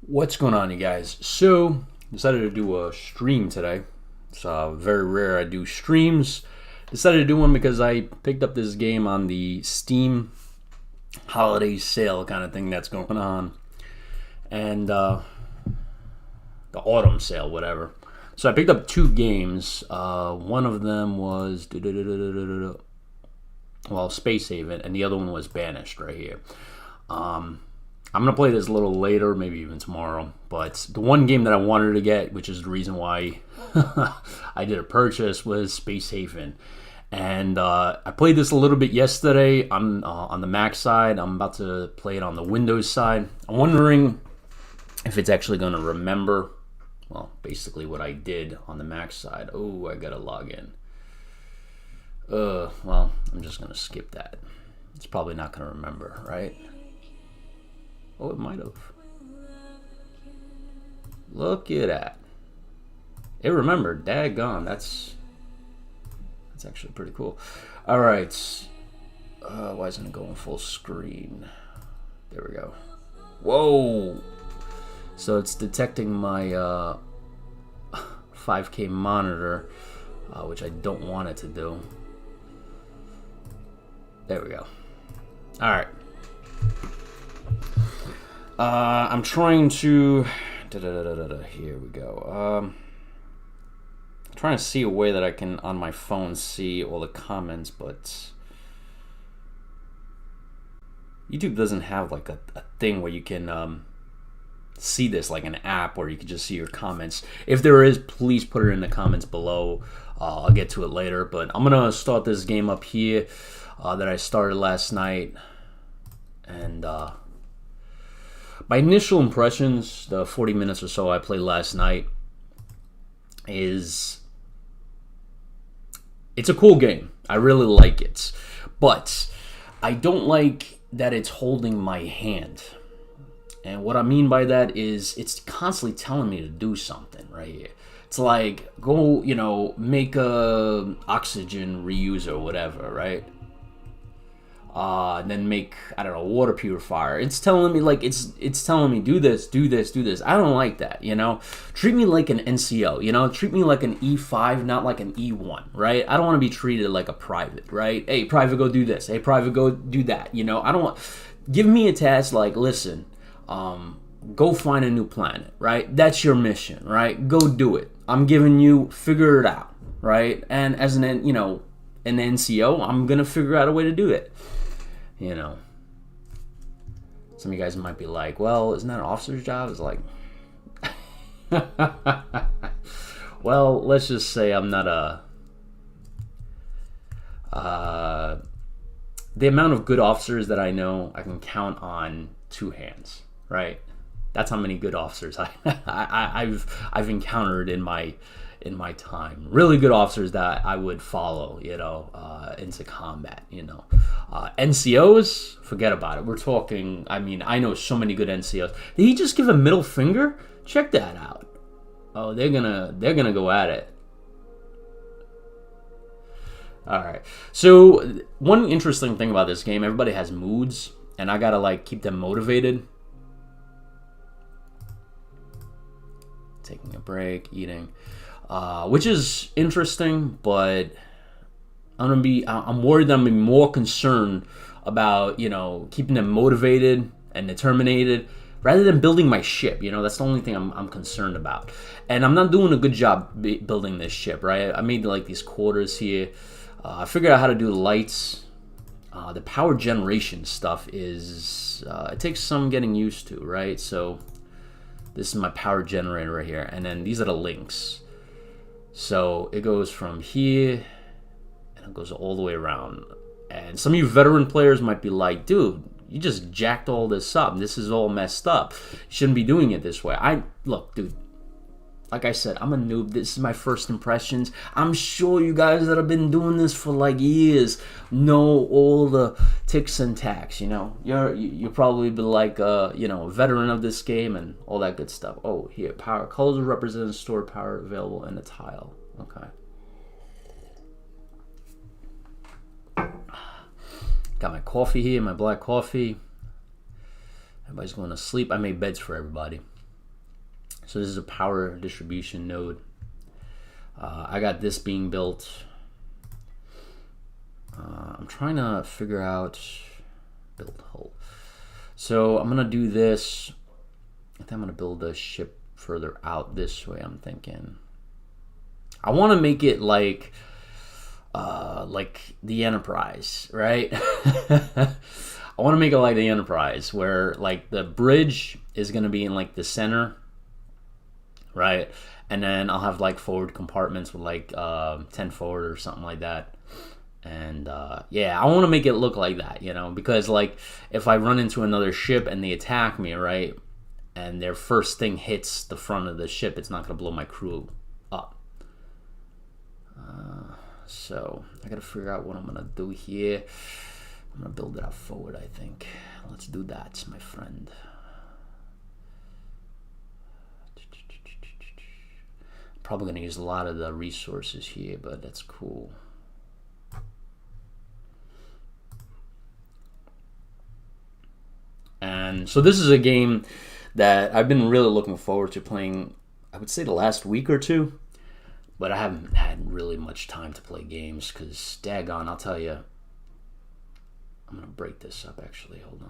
What's going on, you guys? So, decided to do a stream today. It's very rare I do streams. Decided to do one because I picked up this game on the Steam holiday sale kind of thing that's going on. And the autumn sale, whatever. So I picked up two games. One of them was Space Haven, and the other one was Banished right here. I'm going to play this a little later, maybe even tomorrow. But the one game that I wanted to get, which is the reason why I did a purchase, was Space Haven. And I played this a little bit yesterday on the Mac side. I'm about to play it on the Windows side. I'm wondering if it's actually going to remember, well, basically what I did on the Mac side. Oh, I got to log in. Well, I'm just going to skip that. It's probably not going to remember, right? Oh, it might have. Look at that. It remembered. Daggone. That's actually pretty cool. All right. Why isn't it going full screen? There we go. Whoa. So it's detecting my 5K monitor, which I don't want it to do. There we go. All right. I'm trying to... Here we go. Trying to see a way that I can, on my phone, see all the comments, but YouTube doesn't have like a thing where you can see this, like an app where you can just see your comments. If there is, please put it in the comments below. I'll get to it later, but I'm going to start this game up here that I started last night. And... my initial impressions, the 40 minutes or so I played last night, is it's a cool game. I really like it. But I don't like that it's holding my hand. And what I mean by that is it's constantly telling me to do something right here. It's like, go, make a oxygen reuser or whatever, right? And then make, I don't know, water purifier. It's telling me, like, it's telling me do this. I don't like that, Treat me like an NCO, Treat me like an E5, not like an E1, right? I don't want to be treated like a private, right? Hey, private, go do this. Hey, private, go do that, I don't want... Give me a task like, listen, go find a new planet, right? That's your mission, right? Go do it. I'm giving you, figure it out, right? And as an NCO, I'm going to figure out a way to do it. Some of you guys might be like, well, isn't that an officer's job? It's like, well, let's just say I'm not the amount of good officers that I know, I can count on two hands, right? That's how many good officers I've encountered in my time. Really good officers that I would follow, into combat, NCOs, forget about it. We're talking, I know so many good NCOs. Did he just give a middle finger? Check that out. Oh, they're gonna go at it. All right. So one interesting thing about this game, everybody has moods, and I gotta keep them motivated. Taking a break, eating. Which is interesting, but I'm worried that I'm gonna be more concerned about, keeping them motivated and determined rather than building my ship. That's the only thing I'm concerned about. And I'm not doing a good job building this ship, right? I made these quarters here. I figured out how to do the lights. The power generation stuff is, it takes some getting used to, right? So this is my power generator right here. And then these are the links. So it goes from here, and it goes all the way around. And some of you veteran players might be like, dude, you just jacked all this up. This is all messed up. You shouldn't be doing it this way. Look, dude, like I said, I'm a noob. This is my first impressions. I'm sure you guys that have been doing this for years know all the ticks and tacks, You'll probably be like, a veteran of this game and all that good stuff. Oh, here, power. Colors represent stored power available in the tile. Okay. Got my coffee here, my black coffee. Everybody's going to sleep. I made beds for everybody. So this is a power distribution node. I got this being built. I'm trying to figure out build hull. So I'm gonna do this. I think I'm gonna build a ship further out this way. I'm thinking. I want to make it like the Enterprise, right? I want to make it like the Enterprise, where like the bridge is gonna be in like the center, right? And then I'll have like forward compartments with like 10 forward or something like that. And yeah, I want to make it look like that, you know, because like if I run into another ship and they attack me, right, and their first thing hits the front of the ship, it's not going to blow my crew up. So I got to figure out what I'm going to do here. I'm going to build it out forward, I think. Let's do that, my friend. Probably going to use a lot of the resources here, but that's cool. And so this is a game that I've been really looking forward to playing, I would say the last week or two, but I haven't had really much time to play games because, daggone, I'll tell you, I'm going to break this up actually, hold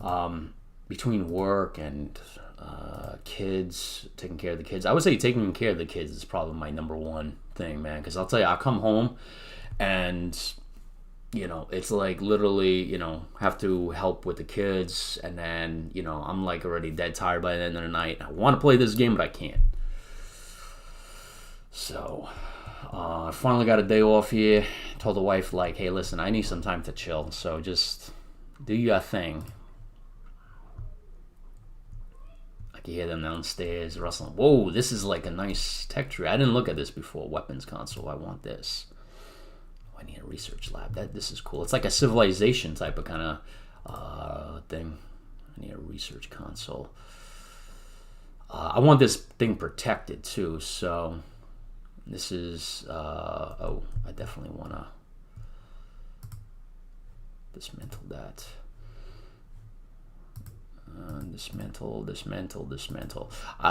on. Between work and kids, taking care of the kids, I would say taking care of the kids is probably my number one thing, man, because I'll tell you, I come home and, you know, it's like literally, you know, have to help with the kids, and then, you know, I'm like already dead tired by the end of the night. I want to play this game, but I can't. So I finally got a day off here. Told the wife, like, hey, listen, I need some time to chill, so just do your thing. I can hear them downstairs rustling. Whoa, this is like a nice tech tree. I didn't look at this before. Weapons console, I want this. I need a research lab. This is cool. It's like a civilization type of kind of thing. I need a research console. I want this thing protected too. So this is. Oh, I definitely want to dismantle that. Dismantle.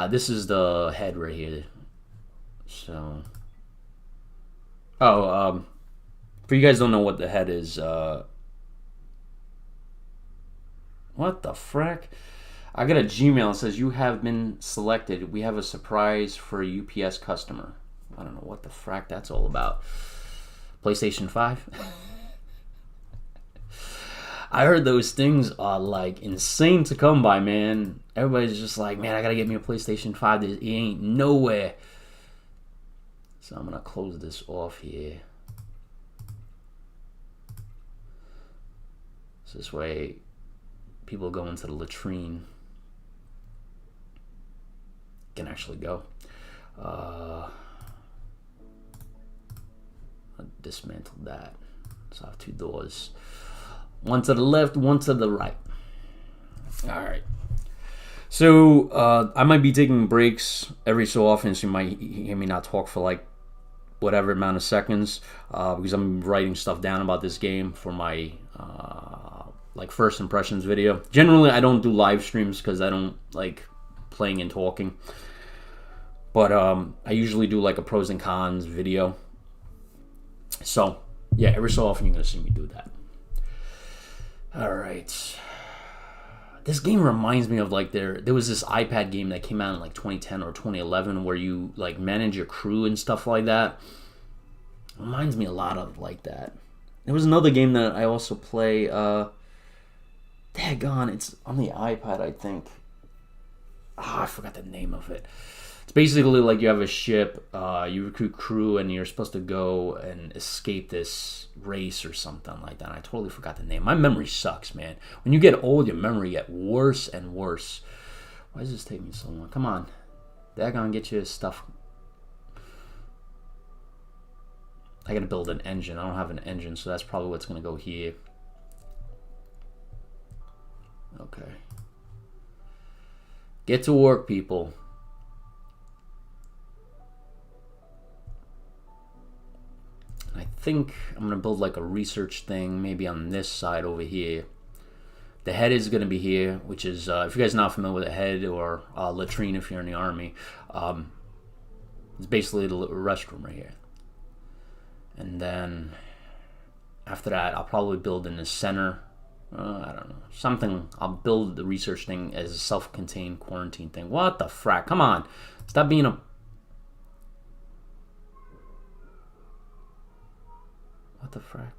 This is the head right here. So. Oh. For you guys don't know what the head is, what the frack? I got a Gmail that says you have been selected. We have a surprise for a UPS customer. I don't know what the frack that's all about. PlayStation 5? I heard those things are like insane to come by, man. Everybody's just like, man, I gotta get me a PlayStation 5. It ain't nowhere. So I'm gonna close this off here. So this way, people go into the latrine can actually go. I'll dismantle that. So I have two doors. One to the left, one to the right. Alright. So I might be taking breaks every so often, so you might hear me not talk for like whatever amount of seconds, because I'm writing stuff down about this game for my like first impressions video. Generally, I don't do live streams because I don't like playing and talking. But I usually do like a pros and cons video. So yeah, every so often you're gonna see me do that. All right. This game reminds me of like there was this iPad game that came out in like 2010 or 2011 where you like manage your crew and stuff like that. It reminds me a lot of like that. There was another game that I also play. Daggone, it's on the iPad, I think. I forgot the name of it. It's basically like you have a ship, you recruit crew, and you're supposed to go and escape this race or something like that. I totally forgot the name. My memory sucks, man. When you get old, your memory gets worse and worse. Why does this take me so long? Come on. Daggone, get your stuff. I gotta build an engine. I don't have an engine, so that's probably what's gonna go here. Okay. Get to work, people. I think I'm gonna build like a research thing, maybe on this side over here, The head is going to be here, which is, if you guys are not familiar with a head or latrine if you're in the Army, it's basically the restroom right here. And then after that, I'll probably build in the center. I don't know. Something. I'll build the research thing as a self-contained quarantine thing. What the frack? Come on. Stop being a... What the frack?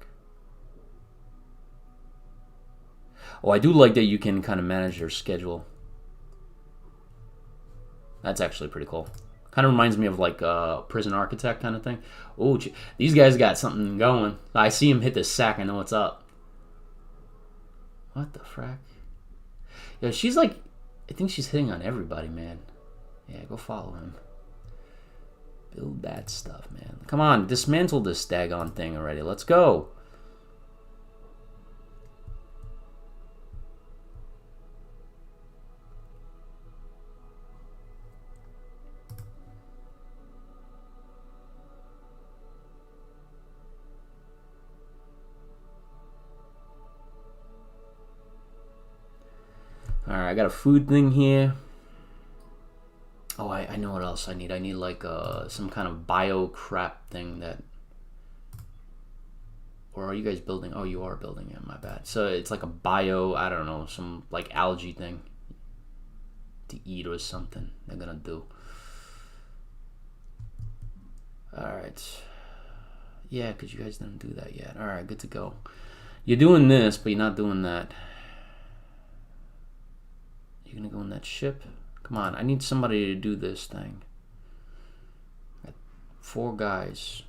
Oh, I do like that you can kind of manage your schedule. That's actually pretty cool. Kind of reminds me of like a prison architect kind of thing. Oh, these guys got something going. I see him hit the sack. I know what's up. What the frack? Yeah, she's like... I think she's hitting on everybody, man. Yeah, go follow him. Build that stuff, man. Come on, dismantle this daggone thing already. Let's go. Alright, I got a food thing here. Oh, I know what else I need. I need like some kind of bio crap thing that... Or are you guys building? Oh, you are building it. My bad. So it's like a bio, I don't know, some like algae thing to eat or something they're gonna do. Alright. Yeah, because you guys didn't do that yet. Alright, good to go. You're doing this, but you're not doing that. You're gonna go in that ship? Come on, I need somebody to do this thing. Got 4 guys.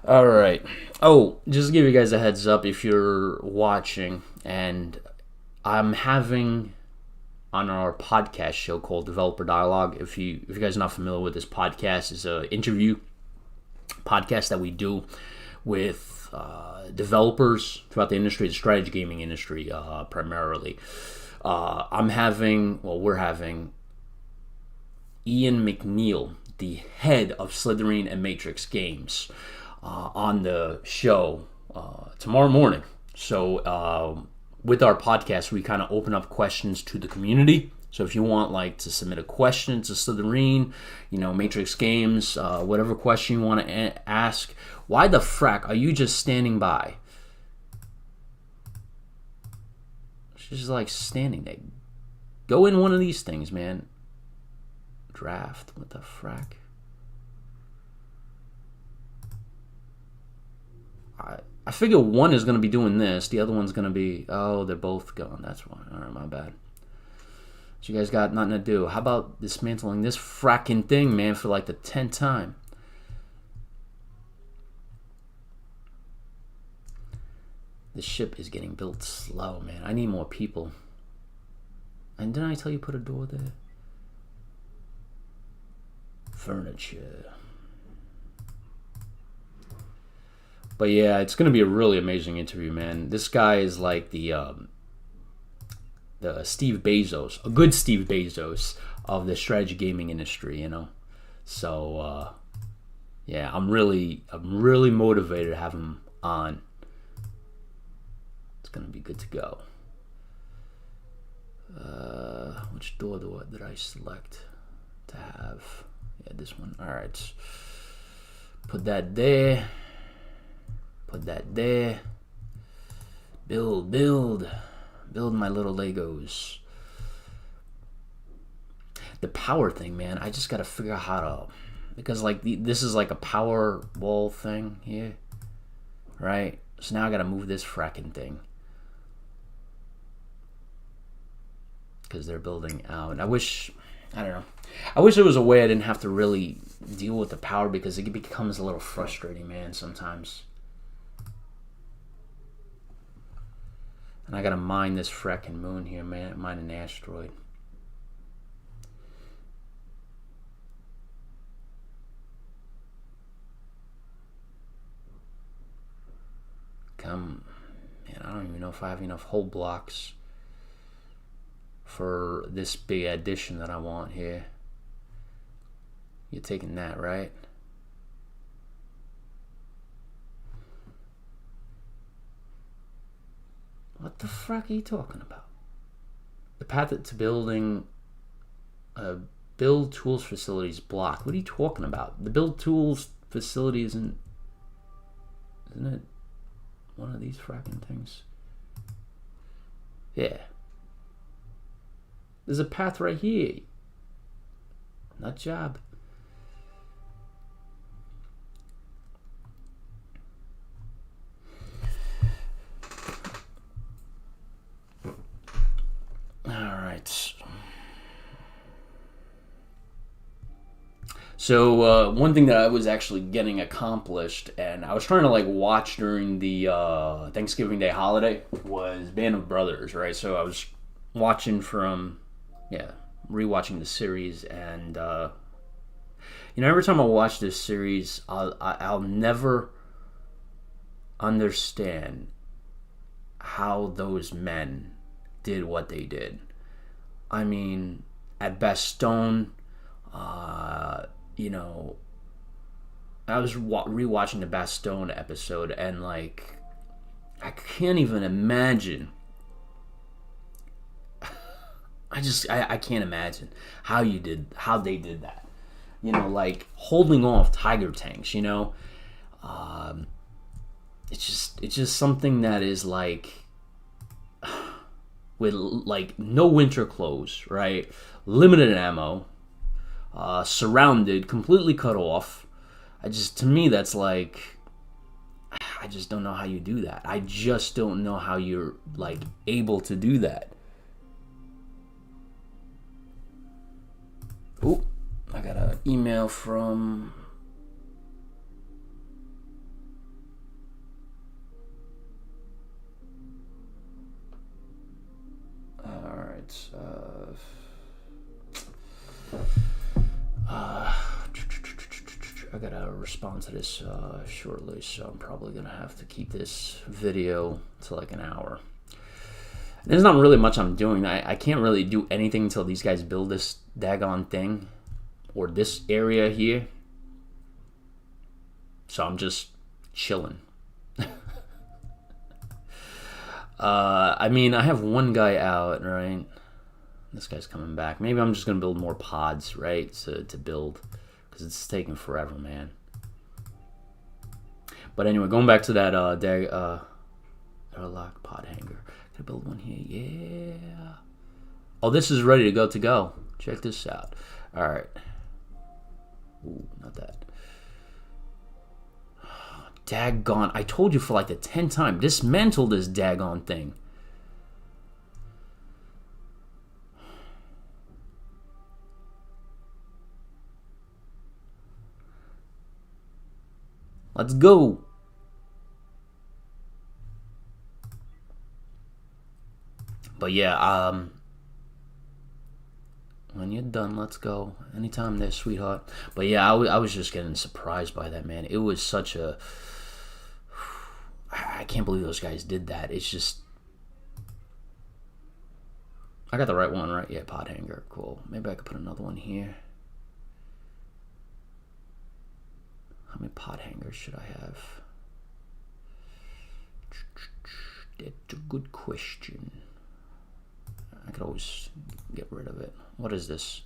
Alright. Oh, just to give you guys a heads up if you're watching, and I'm having on our podcast show called Developer Dialogue. If you guys are not familiar with this podcast, it's an interview podcast that we do with developers throughout the industry, the strategy gaming industry primarily. We're having Ian McNeil, the head of Slytherin and Matrix Games, on the show tomorrow morning. So with our podcast, we kind of open up questions to the community. So if you want like to submit a question to Slytherin, Matrix Games, whatever question you want to ask, why the frack are you just standing by? She's just like standing there. Go in one of these things, man. Draft, what the frack? I figure one is going to be doing this, the other one's going to be, oh, they're both gone. That's why. All right, my bad. So you guys got nothing to do. How about dismantling this fracking thing, man, for like the 10th time? The ship is getting built slow, man. I need more people. And didn't I tell you put a door there? Furniture. But yeah, it's going to be a really amazing interview, man. This guy is like the Steve Bezos, a good Steve Bezos of the strategy gaming industry, So yeah, I'm really motivated to have him on. It's gonna be good to go. Which door did I select to have? Yeah, this one. All right, put that there. Put that there. Build my little Legos. The power thing, man, I just gotta figure out how to, because like this is like a power wall thing here, right? So now I gotta move this fracking thing because they're building out. I wish there was a way I didn't have to really deal with the power, because it becomes a little frustrating, man, sometimes. And I gotta mine this fracking moon here, man. Mine an asteroid. Man, I don't even know if I have enough whole blocks for this big addition that I want here. You're taking that, right? What the fuck are you talking about? The path to building a build tools facilities block. What are you talking about? The build tools facility isn't it one of these fracking things? Yeah. There's a path right here. Nut job. Alright. So one thing that I was actually getting accomplished, and I was trying to like watch during the Thanksgiving Day holiday, was Band of Brothers, right? So I was watching from, rewatching the series, and every time I watch this series, I'll never understand how those men did what they did. I mean, at Bastogne, I was rewatching the Bastogne episode, and like, I can't even imagine. I can't imagine how they did that. Like holding off tiger tanks. It's just something that is like, with like no winter clothes, right? Limited ammo, surrounded, completely cut off. To me, that's like, I just don't know how you do that. I just don't know how you're like able to do that. Oh, I got an email from. Alright, I gotta respond to this shortly, so I'm probably gonna have to keep this video to like an hour. There's not really much I'm doing. I can't really do anything until these guys build this daggone thing, or this area here. So I'm just chilling. I mean, I have one guy out, right? This guy's coming back. Maybe I'm just gonna build more pods, right? To build, because it's taking forever, man. But anyway, going back to that airlock pod hanger. Can I build one here? Yeah. Oh, this is ready to go. Check this out. All right. Ooh, not that. Daggone. I told you for like the 10th time. Dismantle this daggone thing. Let's go. But yeah, when you're done, let's go. Anytime there, sweetheart. But yeah, I was just getting surprised by that, man. It was such a... I can't believe those guys did that. It's just... I got the right one, right? Yeah, pod hanger. Cool. Maybe I could put another one here. How many pod hangers should I have? That's a good question. I could always get rid of it. What is this?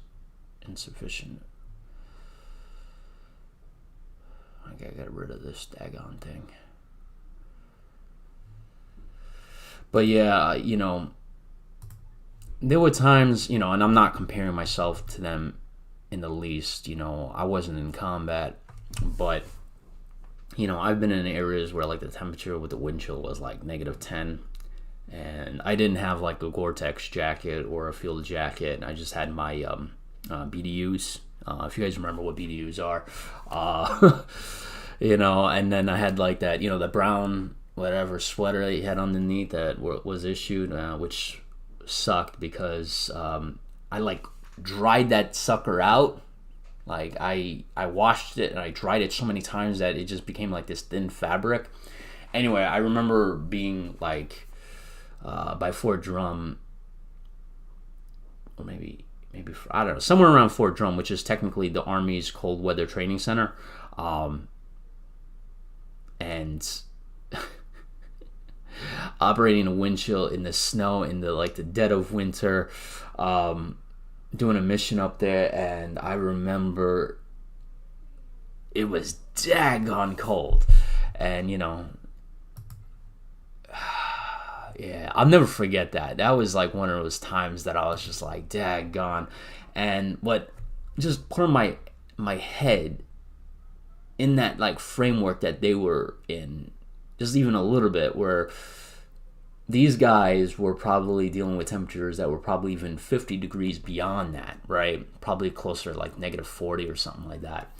Insufficient. I gotta get rid of this daggone thing. But yeah, there were times, and I'm not comparing myself to them in the least. I wasn't in combat, but I've been in areas where like the temperature with the wind chill was like -10, and I didn't have like a Gore-Tex jacket or a field jacket. I just had my BDUs. If you guys remember what BDUs are, and then I had like that, the brown whatever sweater that you had underneath that was issued, which sucked because I like dried that sucker out. Like I washed it and I dried it so many times that it just became like this thin fabric. Anyway, I remember being like by Fort Drum, or maybe believe. I don't know, somewhere around Fort Drum, which is technically the Army's cold weather training center. And operating a wind chill in the snow in the like the dead of winter, doing a mission up there, and I remember it was daggone cold, and you know, yeah, I'll never forget that. That was like one of those times that I was just like daggone, and what just put on my head in that like framework that they were in, just even a little bit, where these guys were probably dealing with temperatures that were probably even 50 degrees beyond that, right? Probably closer to like -40 or something like that.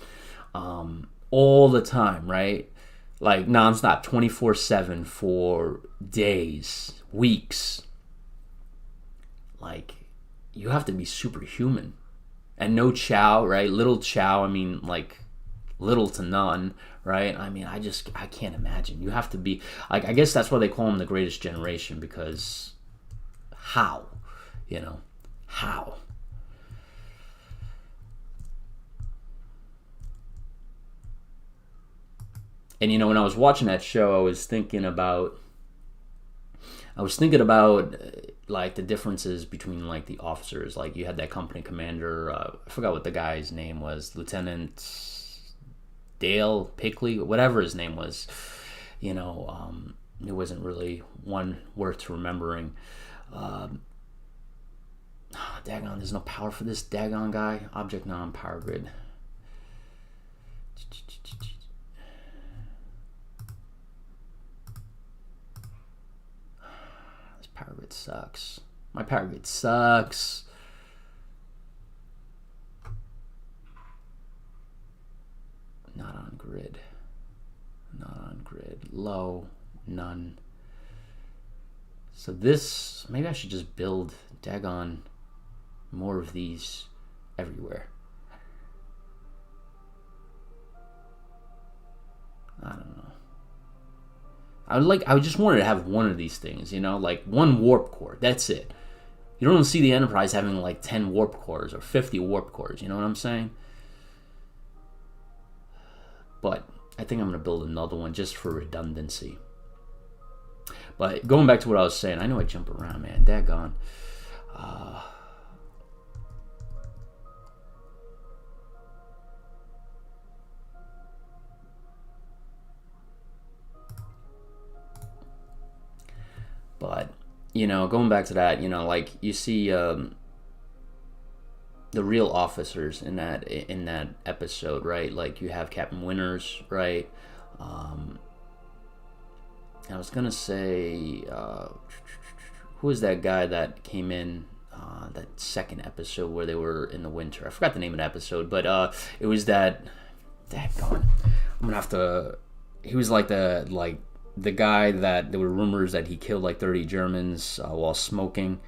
All the time, right? Like nonstop, 24/7 for days, weeks. Like, you have to be superhuman. And no chow, right? Little chow, I mean, like, little to none, right? I mean, I can't imagine. You have to be, like, I guess that's why they call them the greatest generation, because how? You know, how? And, you know, when I was watching that show, I was thinking about like the differences between like the officers. Like, you had that company commander, I forgot what the guy's name was, Lieutenant Dale Pickley, whatever his name was. You know, it wasn't really one worth remembering. Daggone, there's no power for this daggone guy. Object non-power grid. This power grid sucks. My power grid sucks. Not on grid. Not on grid. Low. None. So this, maybe I should just build daggone more of these everywhere. I don't know. I just wanted to have one of these things, you know, like one warp core. That's it. You don't see the Enterprise having like 10 warp cores or 50 warp cores. You know what I'm saying? But I think I'm going to build another one just for redundancy. But going back to what I was saying, I know I jump around, man. Daggone. But, you know, going back to that, you know, like you see the real officers in that episode, right? Like you have Captain Winters, right? I was gonna say, who was that guy that came in that second episode where they were in the winter? I forgot the name of the episode, but it was that. Daggone, I'm gonna have to. He was like the guy that there were rumors that he killed like 30 Germans while smoking.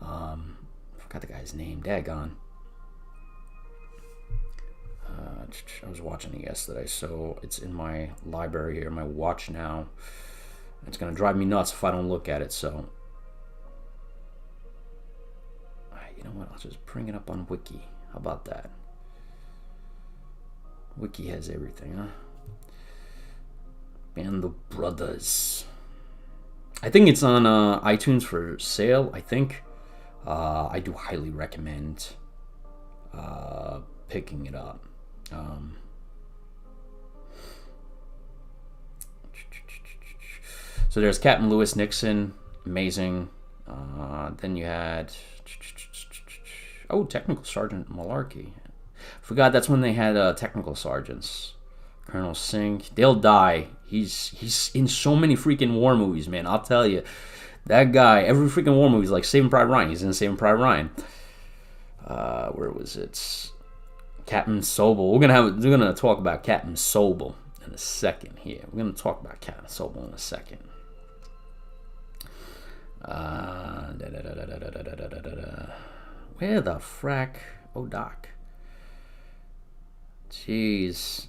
I forgot the guy's name. Daggone. I was watching it yesterday, so it's in my library here, my watch now. It's gonna drive me nuts if I don't look at it. So, you know what? I'll just bring it up on Wiki. How about that? Wiki has everything, huh? And the Brothers. I think it's on iTunes for sale. I think. I do highly recommend picking it up. So there's Captain Lewis Nixon, amazing. Then you had Technical Sergeant Malarkey. Forgot that's when they had technical sergeants. Colonel Sink. They'll die. He's in so many freaking war movies, man. I'll tell you, that guy. Every freaking war movie is like Saving Private Ryan. He's in Saving Private Ryan. Where was it? Captain Sobel. We're gonna talk about Captain Sobel in a second here. We're gonna talk about Captain Sobel in a second. Where the frack? Oh, Doc. Jeez.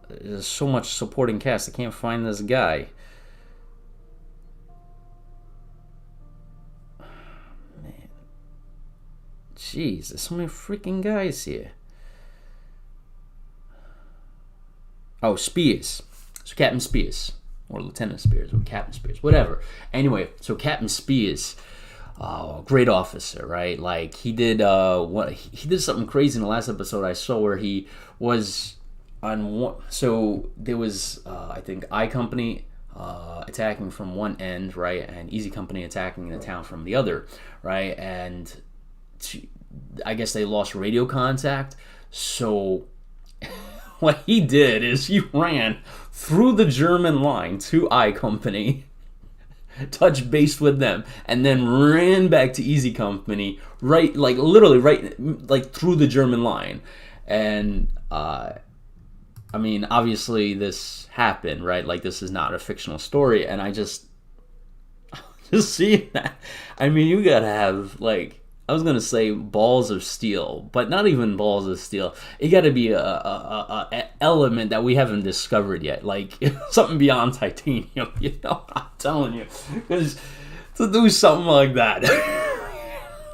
There's so much supporting cast. I can't find this guy. Man. Jeez, there's so many freaking guys here. Oh, Spears. So Captain Spears. Or Lieutenant Spears, or Captain Spears, whatever. Anyway, so Captain Spears, great officer, right? Like he did he did something crazy in the last episode I saw where he was on one. So there was I think I Company attacking from one end, right, and Easy Company attacking the town from the other, right, and I guess they lost radio contact. So what he did is he ran through the German line to I Company, touched base with them, and then ran back to Easy Company, right, like literally right, like through the German line. And I mean, obviously this happened, right? Like this is not a fictional story, and I just seeing that. I mean, you gotta have like, I was gonna say balls of steel, but not even balls of steel. It got to be a element that we haven't discovered yet, like something beyond titanium. You know, I'm telling you, because to do something like that,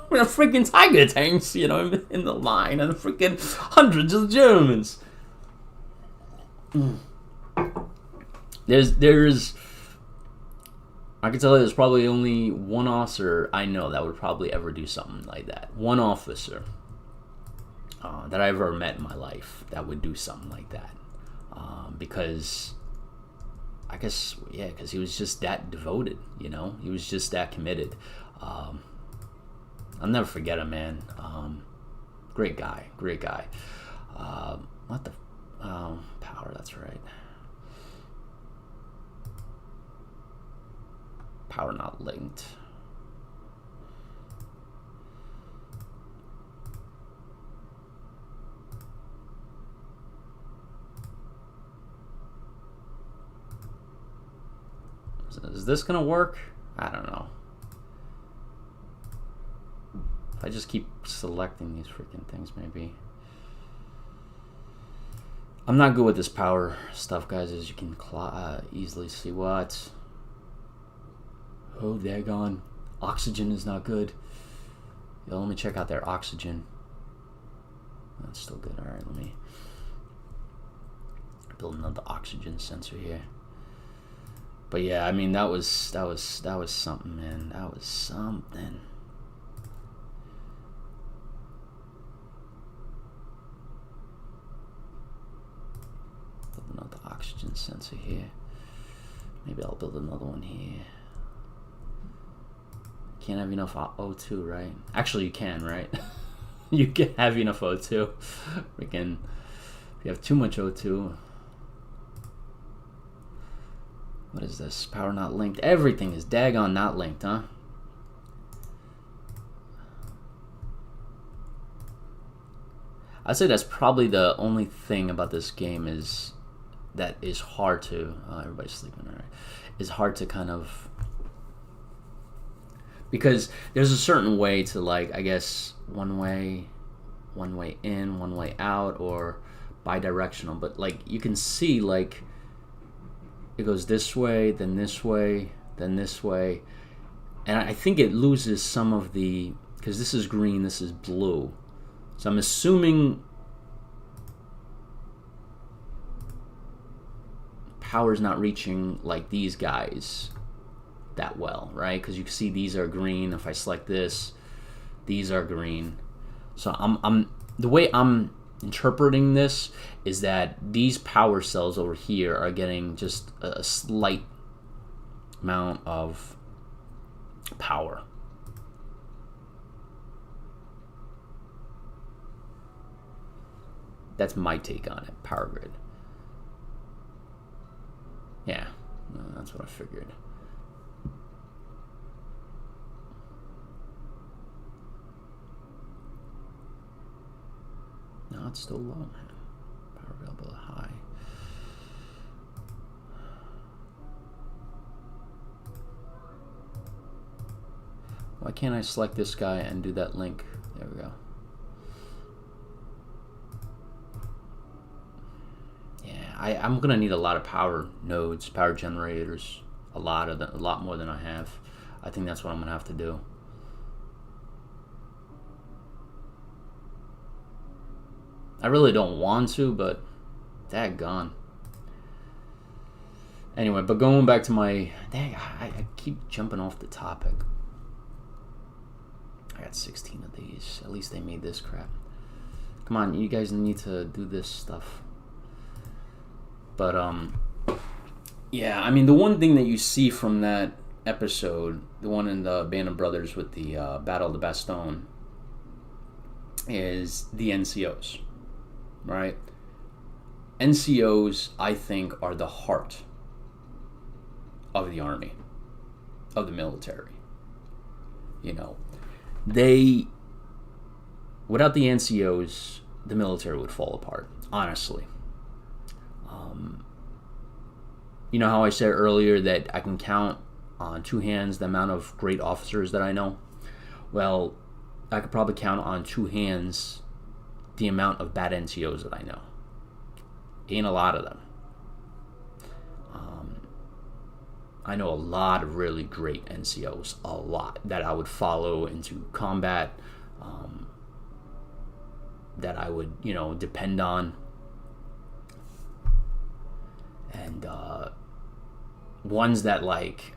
with a freaking Tiger tanks, you know, in the line, and freaking hundreds of Germans. There's. I can tell you there's probably only one officer I know that would probably ever do something like that. One officer that I ever met in my life that would do something like that. Because, I guess, yeah, because he was just that devoted, you know? He was just that committed. I'll never forget him, man. Great guy. What the... power, that's right. Power not linked. Is this gonna work? I don't know. If I just keep selecting these freaking things, maybe. I'm not good with this power stuff, guys, as you can easily see. What? Oh, daggone. Oxygen is not good. Yo, let me check out their oxygen. That's still good. Alright, let me build another oxygen sensor here. But yeah, I mean, that was something, man. That was something. Build another oxygen sensor here. Maybe I'll build another one here. Can't have enough O2, right? Actually, you can, right? You can have enough O2. Freaking, if you have too much O2. What is this? Power not linked. Everything is daggone not linked, huh? I'd say that's probably the only thing about this game is that is hard to. Everybody's sleeping, all right? Is hard to kind of. Because there's a certain way to, like, I guess one way in, one way out, or bi-directional. But like you can see, like it goes this way, then this way, then this way, and I think it loses some of the, because this is green, this is blue. So I'm assuming power's not reaching like these guys that well, right? Because you can see these are green. If I select this, these are green. So I'm the way I'm interpreting this is that these power cells over here are getting just a slight amount of power. That's my take on it. Power grid. Yeah, that's what I figured. No, it's still low, man. Power available high. Why can't I select this guy and do that link? There we go. Yeah, I'm gonna need a lot of power nodes, power generators, a lot more than I have. I think that's what I'm gonna have to do. I really don't want to, but daggone. Anyway, but going back to my... Dang, I keep jumping off the topic. I got 16 of these. At least they made this crap. Come on, you guys need to do this stuff. But, yeah, I mean, the one thing that you see from that episode, the one in the Band of Brothers with the Battle of the Bastogne, is the NCOs, right? NCOs, I think, are the heart of the Army, of the military. You know, without the NCOs, the military would fall apart, honestly. You know how I said earlier that I can count on two hands the amount of great officers that I know? Well, I could probably count on two hands the amount of bad NCOs that I know. Ain't a lot of them. I know a lot of really great NCOs, a lot, that I would follow into combat, that I would, you know, depend on. And ones that, like,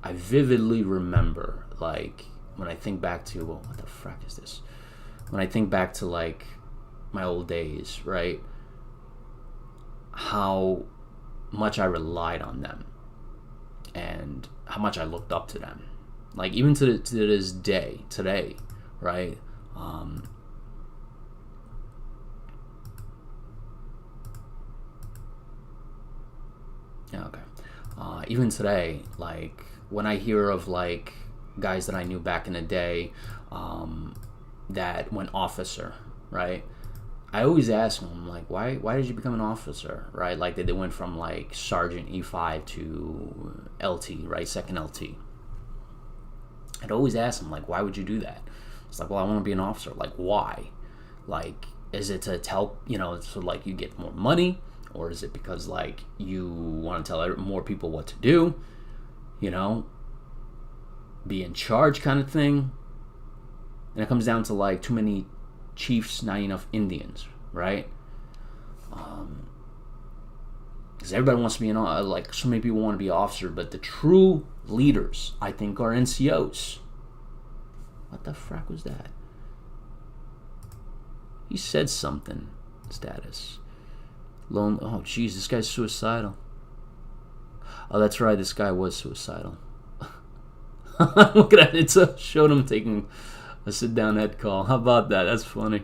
I vividly remember, like, when I think back to, well, what the frack is this? When I think back to, like, my old days, right? How much I relied on them and how much I looked up to them. Like, even to this day, today, right? Yeah, okay. Even today, like, when I hear of, like, guys that I knew back in the day that went officer, right? I always ask them, like, why did you become an officer, right? Like, they went from, like, Sergeant E5 to LT, right? Second LT. I'd always ask them, like, why would you do that? It's like, well, I want to be an officer. Like, why? Like, is it to tell, you know, so, like, you get more money? Or is it because, like, you want to tell more people what to do? You know? Be in charge kind of thing? And it comes down to, like, too many chiefs, not enough Indians, right? Because everybody wants to be like, so many people want to be officers, but the true leaders, I think, are NCOs. What the frack was that? He said something. Status. Lone. Oh, jeez, this guy's suicidal. Oh, that's right, this guy was suicidal. Look at that, it's showed him taking a sit-down head call. How about that? That's funny.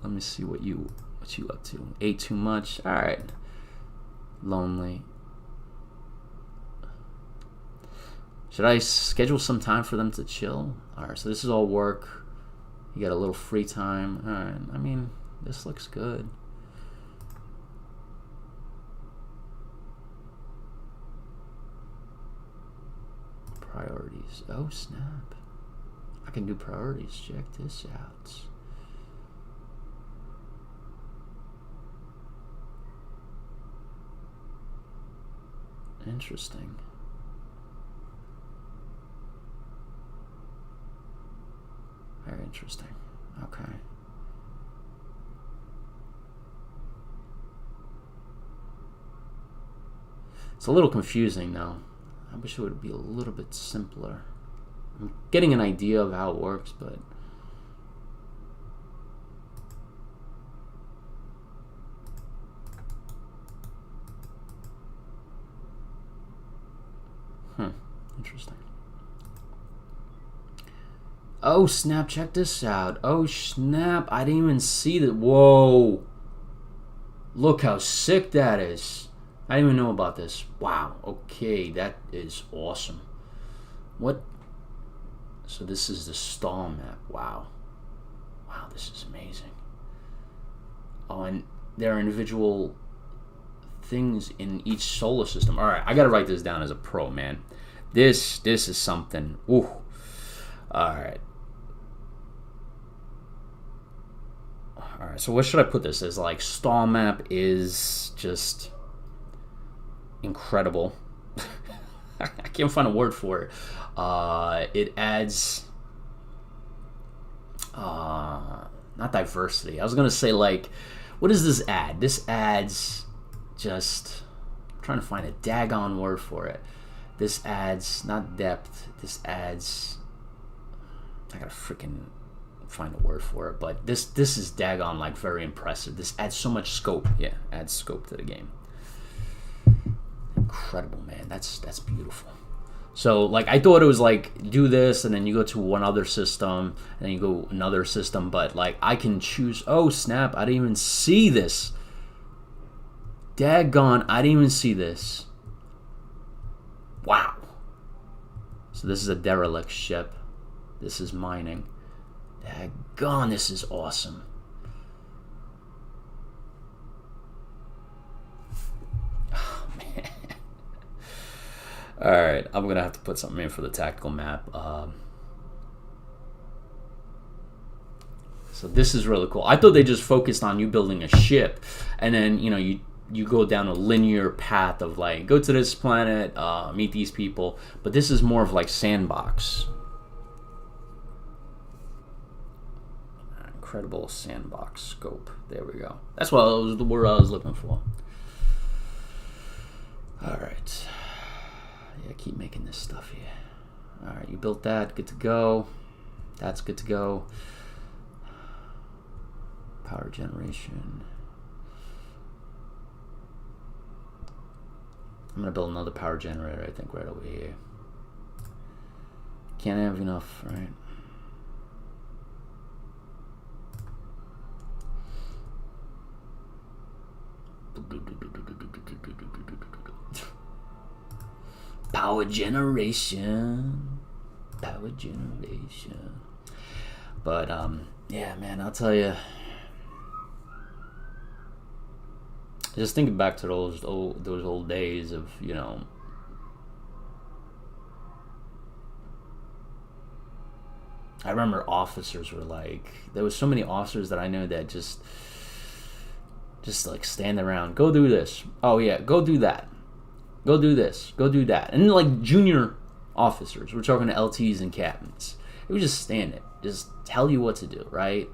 Let me see what you up to. Ate too much. All right. Lonely. Should I schedule some time for them to chill? All right. So this is all work. You got a little free time. All right. I mean, this looks good. Priorities. Oh, snap. I can do priorities. Check this out. Interesting. Very interesting. Okay. It's a little confusing now. I wish it would be a little bit simpler. I'm getting an idea of how it works, but interesting. Oh snap, check this out. Oh snap, I didn't even see that. Whoa. Look how sick that is. I didn't even know about this. Wow. Okay, that is awesome. What? So this is the stall map. Wow. Wow, this is amazing. Oh, and there are individual things in each solar system. All right, I gotta write this down as a pro, man. This is something. Ooh. All right. All right. So what should I put this as? Like, stall map is just incredible. I can't find a word for it. It adds not diversity. I was gonna say, like, what does this add? This adds just, I'm trying to find a daggone word for it. This adds not depth. This adds, I gotta freaking find a word for it. But this is daggone like very impressive. This adds so much scope. Yeah, adds scope to the game. Incredible, man. That's beautiful. So, like, I thought it was like, do this, and then you go to one other system, and then you go another system, but, like, I can choose, oh, snap, I didn't even see this. Daggone, I didn't even see this. Wow. So this is a derelict ship. This is mining. Daggone, this is awesome. Alright, I'm going to have to put something in for the tactical map. So this is really cool. I thought they just focused on you building a ship, and then, you know, you go down a linear path of, like, go to this planet, meet these people. But this is more of like sandbox. Incredible sandbox scope. There we go. That's what was the word I was looking for. Alright. Yeah, keep making this stuff here. Alright, you built that. Good to go. That's good to go. Power generation. I'm going to build another power generator, I think, right over here. Can't have enough, right? Power generation. Power generation. But, yeah, man, I'll tell you. Just thinking back to those old days of, you know, I remember officers were like, there was so many officers that I knew that just like stand around, go do this. Oh yeah, go do that. Go do this. Go do that. And like junior officers, we're talking to LTs and captains. It would just stand it, just tell you what to do, right?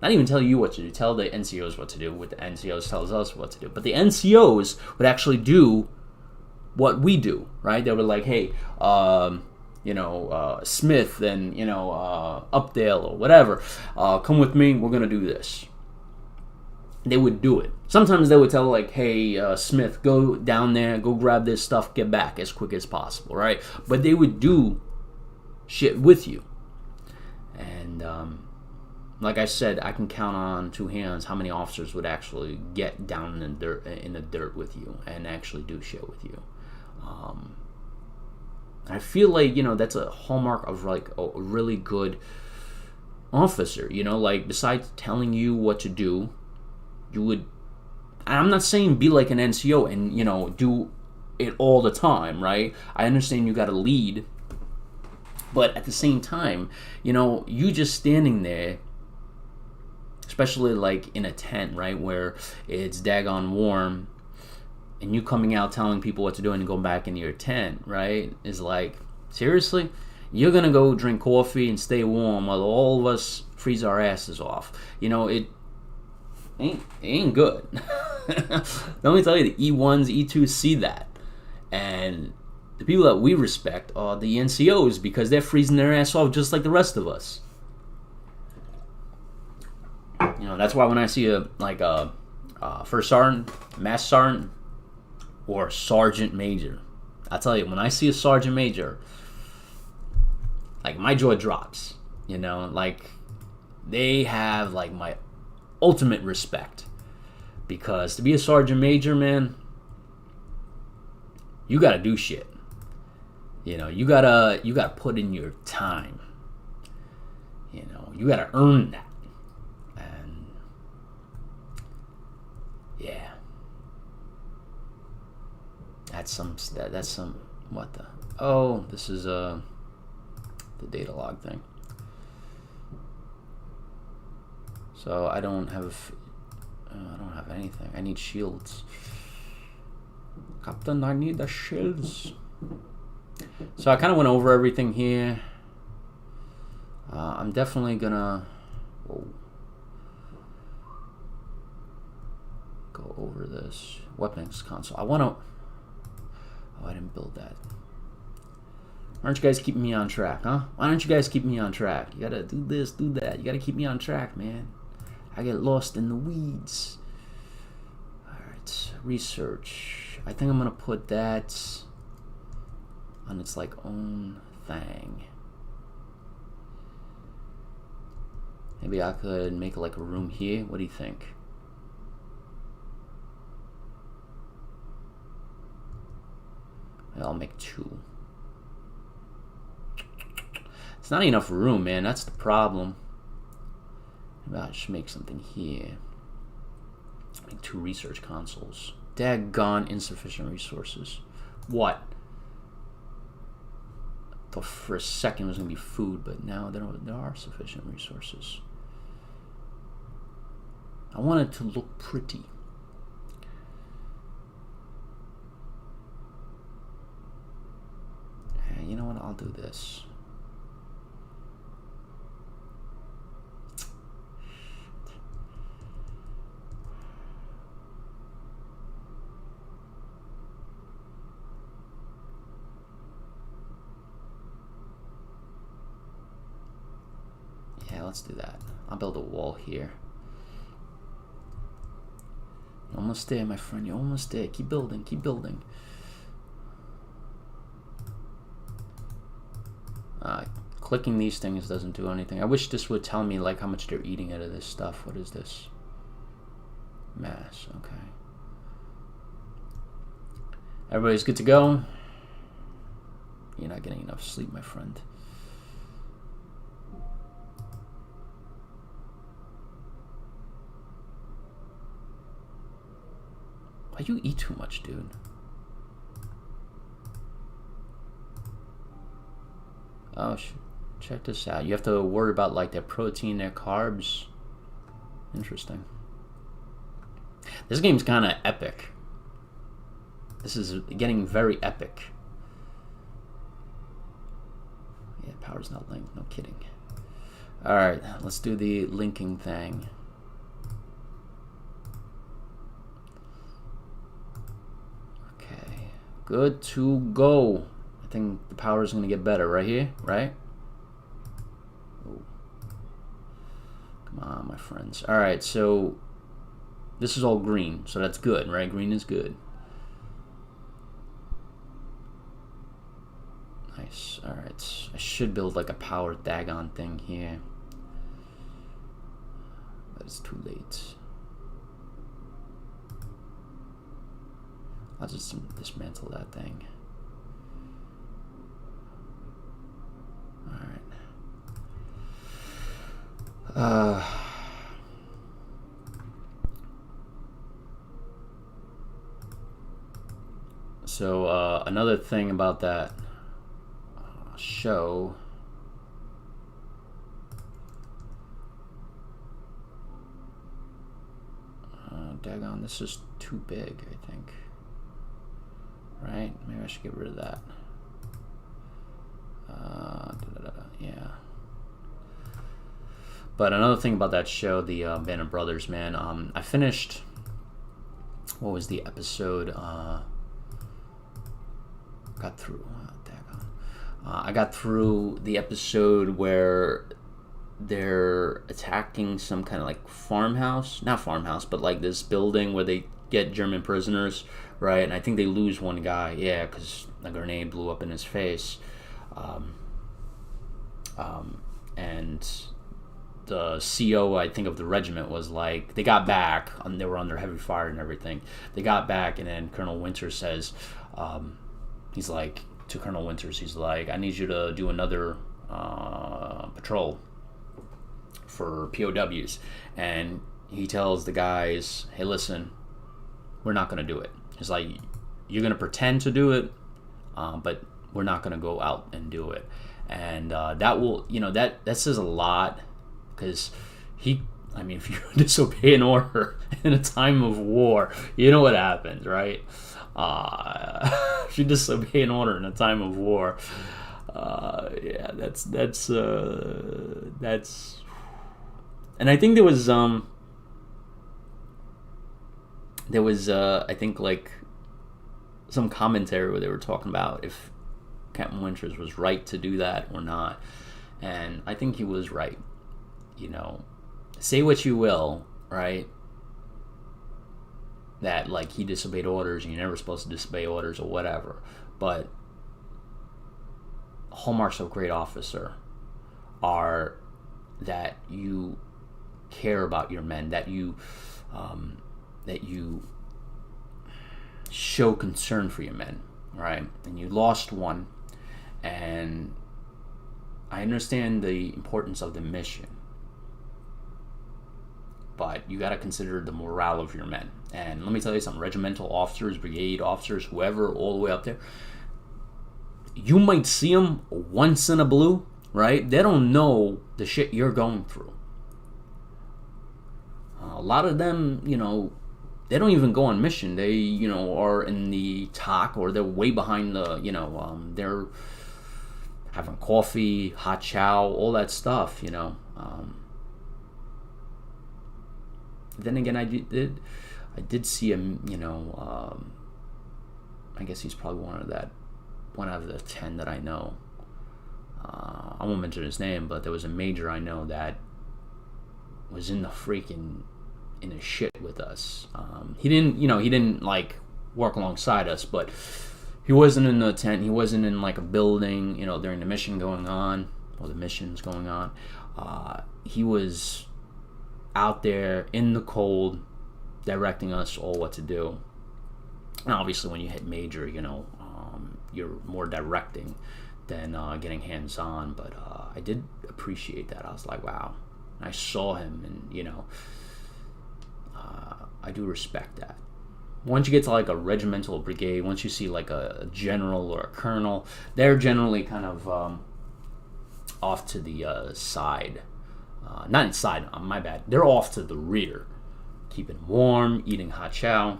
Not even tell you what to do, tell the NCOs what to do, what the NCOs tells us what to do. But the NCOs would actually do what we do, right? They were like, hey, you know, Smith and, you know, Updale or whatever, come with me, we're going to do this. They would do it. Sometimes they would tell, like, hey, Smith, go down there, go grab this stuff, get back as quick as possible, right? But they would do shit with you. And, like I said, I can count on two hands how many officers would actually get down in the dirt with you and actually do shit with you. I feel like, you know, that's a hallmark of like a really good officer, you know, like besides telling you what to do, you would, I'm not saying be like an NCO and, you know, do it all the time, right? I understand you got to lead, but at the same time, you know, you just standing there, especially like in a tent, right, where it's daggone warm, and you coming out telling people what to do and going back into your tent, right, is like, seriously? You're going to go drink coffee and stay warm while all of us freeze our asses off. You know, it ain't good. Let me tell you, the E1s, E2s see that. And the people that we respect are the NCOs because they're freezing their ass off just like the rest of us. You know, that's why when I see a first sergeant, master sergeant, or sergeant major, I tell you, when I see a sergeant major, like my jaw drops. You know, like they have like my ultimate respect, because to be a sergeant major, man, you gotta do shit. You know, you gotta put in your time. You know, you gotta earn that. And yeah, that's some what the, oh, this is the data log thing. So I don't have anything. I need shields. Captain, I need the shields. So I kind of went over everything here. I'm definitely gonna this? Weapons console. I want to... Oh, I didn't build that. Why aren't you guys keeping me on track, huh? Why don't you guys keep me on track? You gotta do this, do that. You gotta keep me on track, man. I get lost in the weeds. Alright, research. I think I'm gonna put that on its like own thing. Maybe I could make like a room here. What do you think? I'll make 2. It's not enough room, man. That's the problem. Maybe I should make something here. Make 2 research consoles. Daggone insufficient resources. What? I thought for a second it was going to be food, but now there are sufficient resources. I want it to look pretty. You know what? I'll do this. Yeah, let's do that. I'll build a wall here. You're almost there, my friend. You're almost there. Keep building. Keep building. Clicking these things doesn't do anything. I wish this would tell me like how much they're eating out of this stuff. What is this? Mass. Okay. Everybody's good to go. You're not getting enough sleep, my friend. Why you eat too much, dude? Oh, check this out. You have to worry about like their protein, their carbs. Interesting. This game's kind of epic. This is getting very epic. Yeah, power's not linked. No kidding. All right, let's do the linking thing. Okay, good to go. I think the power is going to get better right here, right? Ooh. Come on, my friends. All right, so this is all green, so that's good, right? Green is good. Nice. All right, I should build like a power daggone thing here, but it's too late. I'll just dismantle that thing. So another thing about that show, daggone, this is too big, I think. Right? Maybe I should get rid of that. Yeah. But another thing about that show, the Band of Brothers, man, I finished, what was the episode? Got through, I got through the episode where they're attacking some kind of like farmhouse, not farmhouse, but like this building where they get German prisoners, right? And I think they lose one guy, yeah, because a grenade blew up in his face. And the CO, I think, of the regiment was like, they got back, and they were under heavy fire and everything. They got back, and then Colonel Winters says, he's like, to Colonel Winters, he's like, I need you to do another patrol for POWs. And he tells the guys, hey, listen, we're not going to do it. He's like, you're going to pretend to do it, but we're not going to go out and do it. And that will, you know, that says a lot, because I mean, if you disobey an order in a time of war, you know what happens, right? If you disobey an order in a time of war, yeah, that's, and I think there was, there was I think like some commentary where they were talking about if Captain Winters was right to do that or not, and I think he was right. You know, say what you will, right? That like he disobeyed orders and you're never supposed to disobey orders or whatever, but hallmarks of a great officer are that you care about your men, that you show concern for your men, right? And you lost one, and I understand the importance of the mission, but you got to consider the morale of your men. And let me tell you something, regimental officers, brigade officers, whoever, all the way up there, you might see them once in a blue, right? They don't know the shit you're going through. A lot of them, you know, they don't even go on mission. They, you know, are in the TOC, or they're way behind the, you know, they're having coffee, hot chow, all that stuff, you know. Then again, I did see him, you know, I guess he's probably one out of the 10 that I know. I won't mention his name, but there was a major I know that was in the shit with us. He didn't like work alongside us, but he wasn't in the tent. He wasn't in like a building, you know, during the mission going on, or the missions going on. He was out there in the cold, directing us all what to do. And obviously, when you hit major, you know, you're more directing than getting hands-on. But I did appreciate that. I was like, wow. I saw him, and you know, I do respect that. Once you get to like a regimental brigade, once you see like a general or a colonel, they're generally kind of off to the side. Not inside, my bad. They're off to the rear, keeping warm, eating hot chow.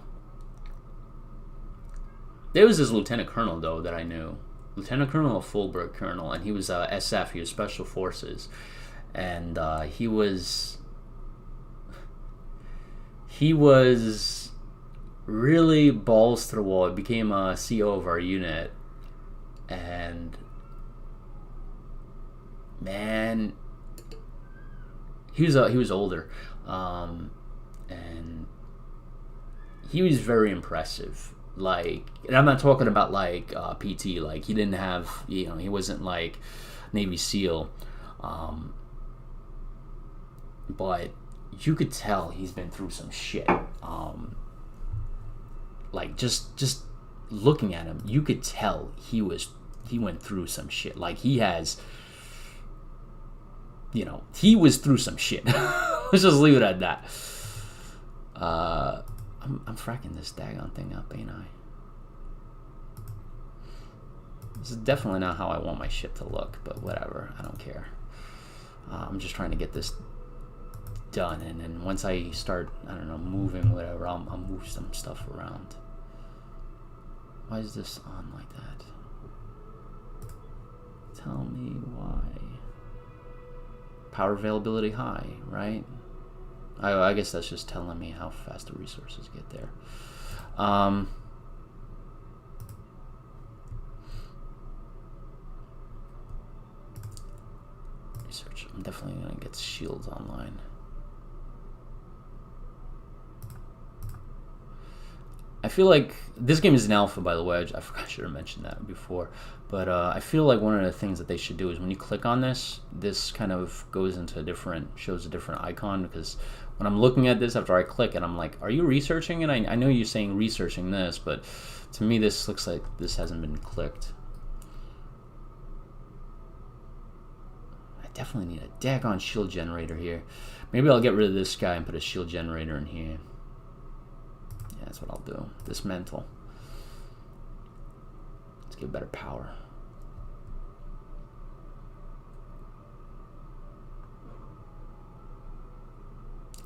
There was this lieutenant colonel, though, that I knew. Lieutenant Colonel, a full-bird colonel, and he was SF, he was Special Forces. And he was really balls to the wall. He became a CO of our unit. And, man, he was older, and he was very impressive. Like, and I'm not talking about like PT. Like, he didn't have, you know, he wasn't like Navy SEAL, but you could tell he's been through some shit. Like just looking at him, you could tell he went through some shit. Like, he has. You know, he was through some shit. Let's just leave it at that. I'm fracking this daggone thing up, ain't I? This is definitely not how I want my ship to look, but whatever. I don't care. I'm just trying to get this done, and then once I start, I don't know, moving, whatever, I'll move some stuff around. Why is this on like that? Tell me why. Power availability high, right? I guess that's just telling me how fast the resources get there. Research. I'm definitely gonna get shields online. I feel like this game is an alpha, by the way. I forgot I should have mentioned that before. But I feel like one of the things that they should do is when you click on this kind of goes into shows a different icon, because when I'm looking at this after I click it, I'm like, are you researching it? I know you're saying researching this, but to me this looks like this hasn't been clicked. I definitely need a daggone shield generator here. Maybe I'll get rid of this guy and put a shield generator in here. Yeah, that's what I'll do. Dismantle. Let's get better power.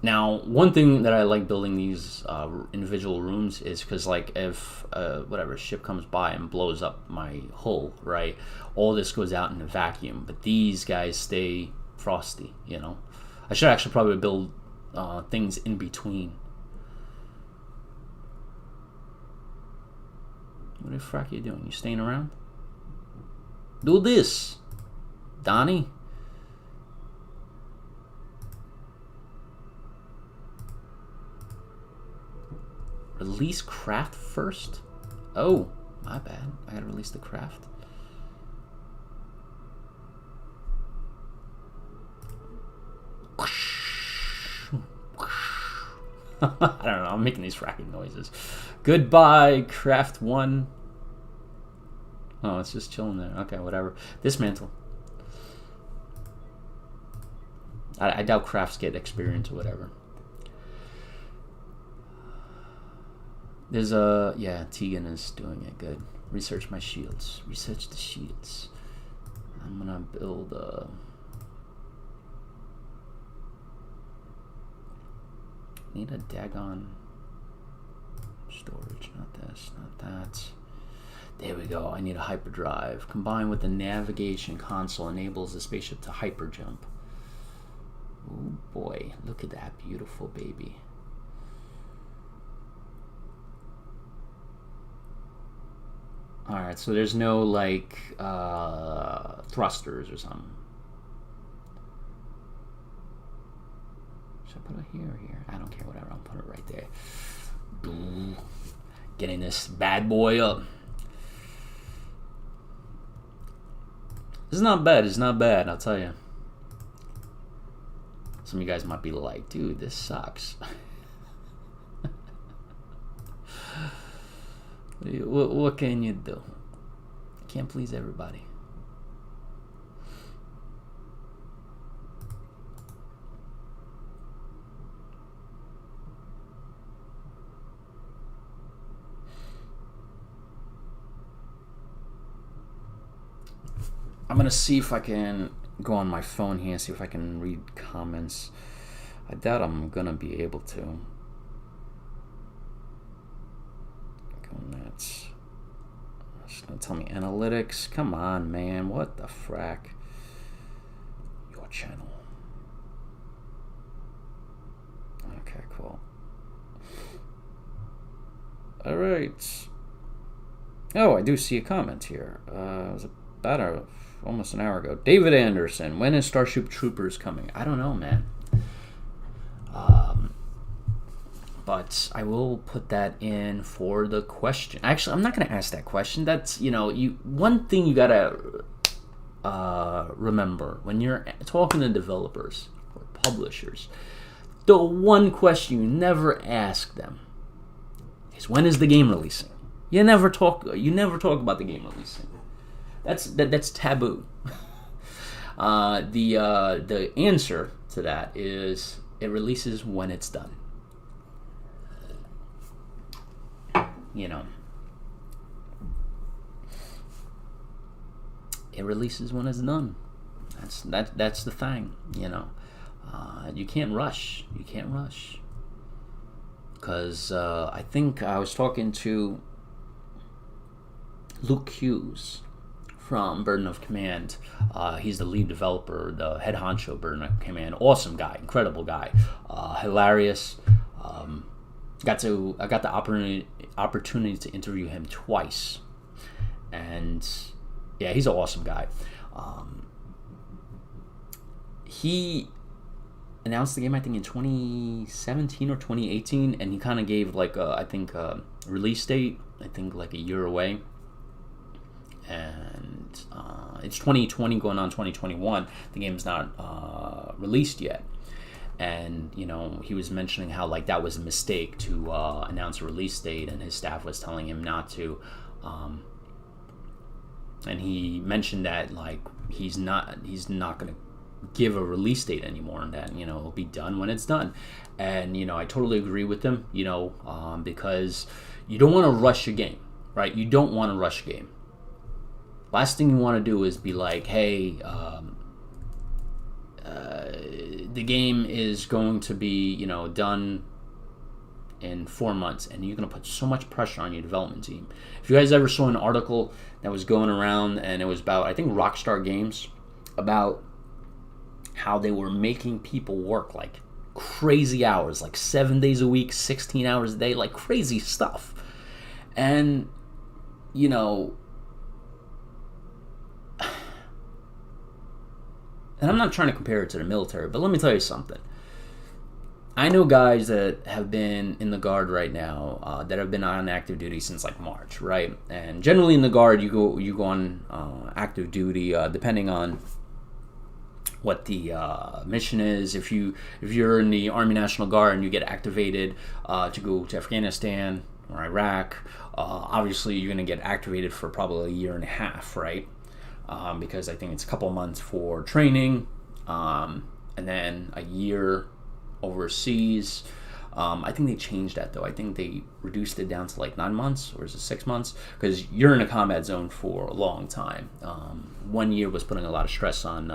Now, one thing that I like building these individual rooms is because, like, if whatever ship comes by and blows up my hull, right, all this goes out in a vacuum, but these guys stay frosty, you know. I should actually probably build things in between. What the frack are you doing? You staying around? Do this, Donnie. Release craft first? Oh, my bad. I gotta release the craft. I don't know. I'm making these fracking noises. Goodbye, craft 1. Oh, it's just chilling there. Okay, whatever. Dismantle. I doubt crafts get experience or whatever. There's a... Yeah, Tegan is doing it good. Research my shields. Research the shields. I'm gonna build a... Need a daggone storage. Not this, not that. There we go. I need a hyperdrive. Combined with the navigation console enables the spaceship to hyperjump. Oh boy, look at that beautiful baby. Alright, so there's no like thrusters or something. Should I put it here or here? I don't care, whatever. I'll put it right there. Boom. Getting this bad boy up. It's not bad. It's not bad, I'll tell you. Some of you guys might be like, dude, this sucks. What can you do? Can't please everybody. I'm gonna see if I can go on my phone here and see if I can read comments. I doubt I'm gonna be able to. Go nuts. It's gonna tell me analytics. Come on, man. What the frack? Your channel. Okay, cool. All right. Oh, I do see a comment here. It was about almost an hour ago. David Anderson, when is Starship Troopers coming? I don't know, man. But I will put that in for the question. Actually, I'm not going to ask that question. That's, you know, one thing you got to remember when you're talking to developers or publishers, the one question you never ask them is, when is the game releasing? You never talk about the game releasing. That's taboo. The answer to that is it releases when it's done. You know, it releases when it's done. That's the thing. You know, you can't rush. You can't rush. Because I think I was talking to Luke Hughes from Burden of Command. He's the lead developer, the head honcho Burden of Command. Awesome guy, incredible guy, hilarious. I got the opportunity to interview him twice, and yeah, he's an awesome guy. He announced the game, I think, in 2017 or 2018, and he kind of gave like I think release date, I think like a year away. And it's 2020 going on 2021. The game's not released yet. And, you know, he was mentioning how, like, that was a mistake to announce a release date, and his staff was telling him not to. And he mentioned that, like, he's not going to give a release date anymore, and that, you know, it'll be done when it's done. And, you know, I totally agree with him, you know, because you don't want to rush a game, right? You don't want to rush a game. Last thing you want to do is be like, hey, the game is going to be, you know, done in 4 months, and you're going to put so much pressure on your development team. If you guys ever saw an article that was going around, and it was about, I think, Rockstar Games, about how they were making people work like crazy hours, like 7 days a week, 16 hours a day, like crazy stuff. And you know, and I'm not trying to compare it to the military, but let me tell you something. I know guys that have been in the Guard right now that have been on active duty since like March, right? And generally in the Guard, you go on active duty depending on what the mission is. If you're in the Army National Guard and you get activated to go to Afghanistan or Iraq, obviously you're going to get activated for probably a year and a half, right? Because I think it's a couple months for training, and then a year overseas. I think they changed that though. I think they reduced it down to like 9 months, or is it 6 months? Because you're in a combat zone for a long time. 1 year was putting a lot of stress on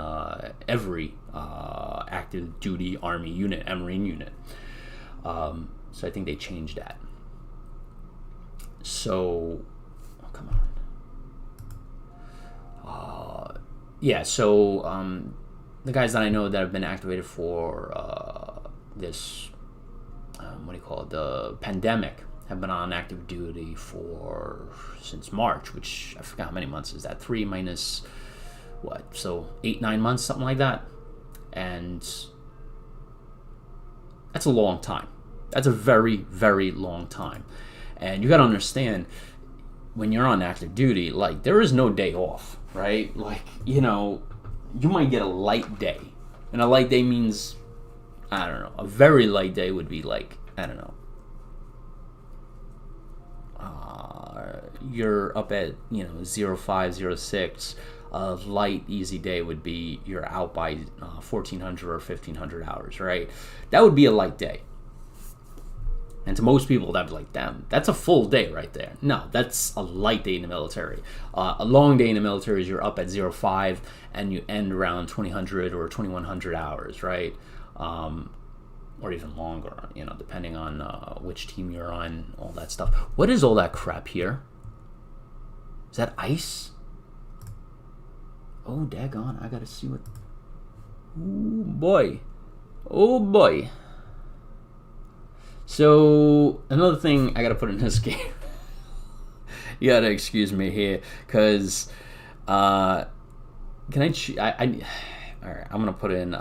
every active duty Army unit and Marine unit. So I think they changed that. So, oh, come on. Yeah, so the guys that I know that have been activated for this, the pandemic, have been on active duty since March, which I forgot how many months is that? 3 minus what? So 8-9 months, something like that. And that's a long time. That's a very, very long time. And you got to understand, when you're on active duty, like, there is no day off, right? Like, you might get a light day. And a light day means, I don't know, a very light day would be like, I don't know, you're up at 05, 06. A light, easy day would be you're out by 1,400 or 1,500 hours, right? That would be a light day. And to most people, that'd be like, damn, that's a full day right there. No, that's a light day in the military. A long day in the military is you're up at 05 and you end around 2,000 or 2,100 hours, right? Or even longer, depending on which team you're on, all that stuff. What is all that crap here? Is that ice? Oh, daggone, I gotta see what... Oh, boy. Oh, boy. So, another thing I gotta put in this game. You gotta excuse me here, because... can I... Alright, I'm gonna put in...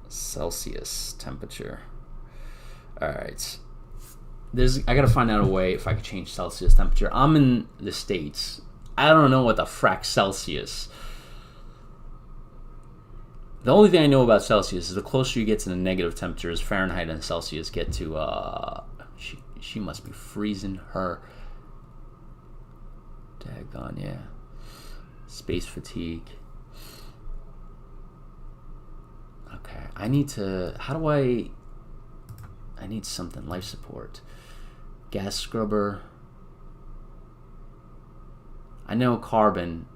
Celsius temperature. Alright. I gotta find out a way if I could change Celsius temperature. I'm in the States. I don't know what the frack Celsius. The only thing I know about Celsius is the closer you get to the negative temperatures, Fahrenheit and Celsius get to, she must be freezing her. Daggone, yeah. Space fatigue. Okay, I need something, life support. Gas scrubber. I know carbon.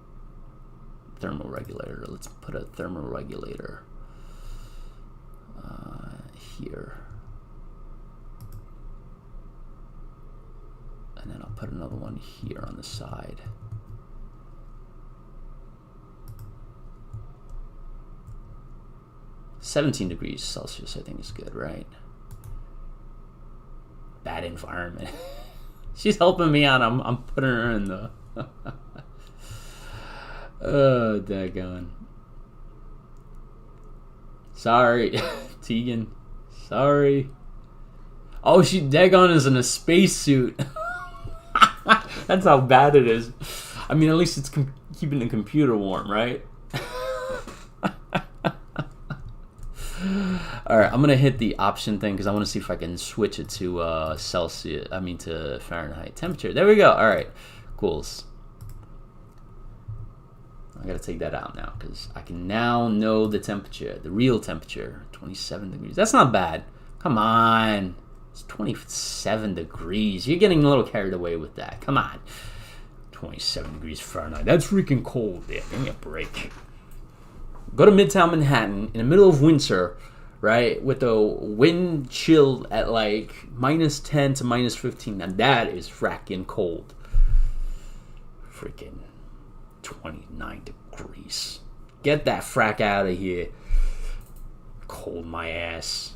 Thermal regulator. Let's put a thermal regulator here. And then I'll put another one here on the side. $17 degrees Celsius, I think, is good, right? Bad environment. She's helping me out. I'm putting her in the... Oh, daggone. Sorry, Tegan. Sorry. Oh, she daggone is in a spacesuit. That's how bad it is. I mean, at least it's keeping the computer warm, right? Alright, I'm gonna hit the option thing because I want to see if I can switch it to to Fahrenheit temperature. There we go. Alright, cool. I gotta take that out now because I can now know the temperature, the real temperature. 27 degrees. That's not bad. Come on. It's 27 degrees. You're getting a little carried away with that. Come on. 27 degrees Fahrenheit. That's freaking cold. Yeah, give me a break. Go to Midtown Manhattan in the middle of winter, right, with the wind chill at like -10 to -15. Now that is fracking cold. Freaking 29 degrees. Get that frack out of here. Cold my ass.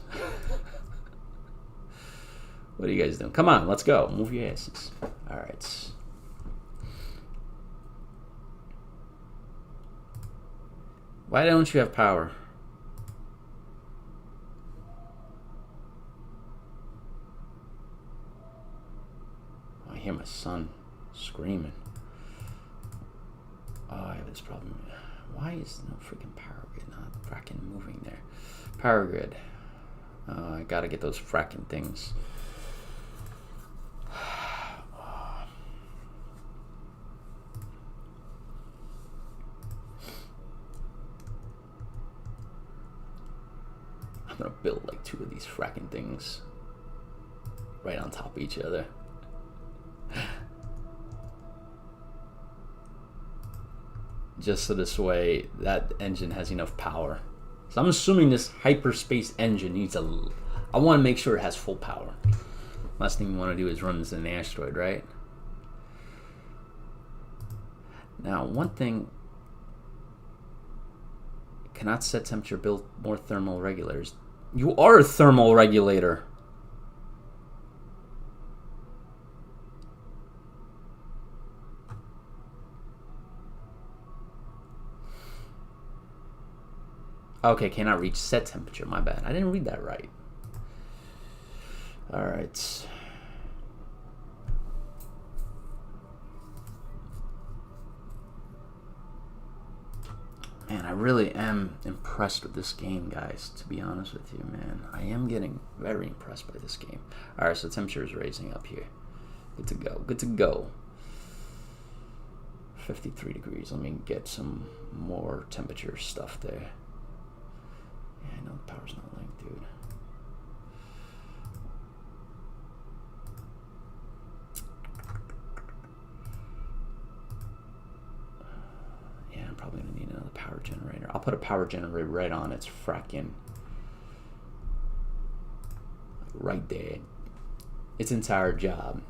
What are you guys doing? Come on, let's go. Move your asses. All right. Why don't you have power? I hear my son screaming. Oh, I have this problem. Why is no freaking power grid not fracking moving there? Power grid. I gotta get those fracking things. I'm gonna build like 2 of these fracking things right on top of each other. Just so this way that engine has enough power. So I'm assuming this hyperspace engine needs I want to make sure it has full power. Last thing you want to do is run this in an asteroid, right? Now, one thing, cannot set temperature, build more thermal regulators. You are a thermal regulator. Okay, cannot reach set temperature. My bad. I didn't read that right. All right. Man, I really am impressed with this game, guys, to be honest with you, man. I am getting very impressed by this game. All right, so temperature is raising up here. Good to go. Good to go. 53 degrees. Let me get some more temperature stuff there. Yeah, I know the power's not linked, dude. Yeah, I'm probably gonna need another power generator. I'll put a power generator right on its fracking, right there. Its entire job.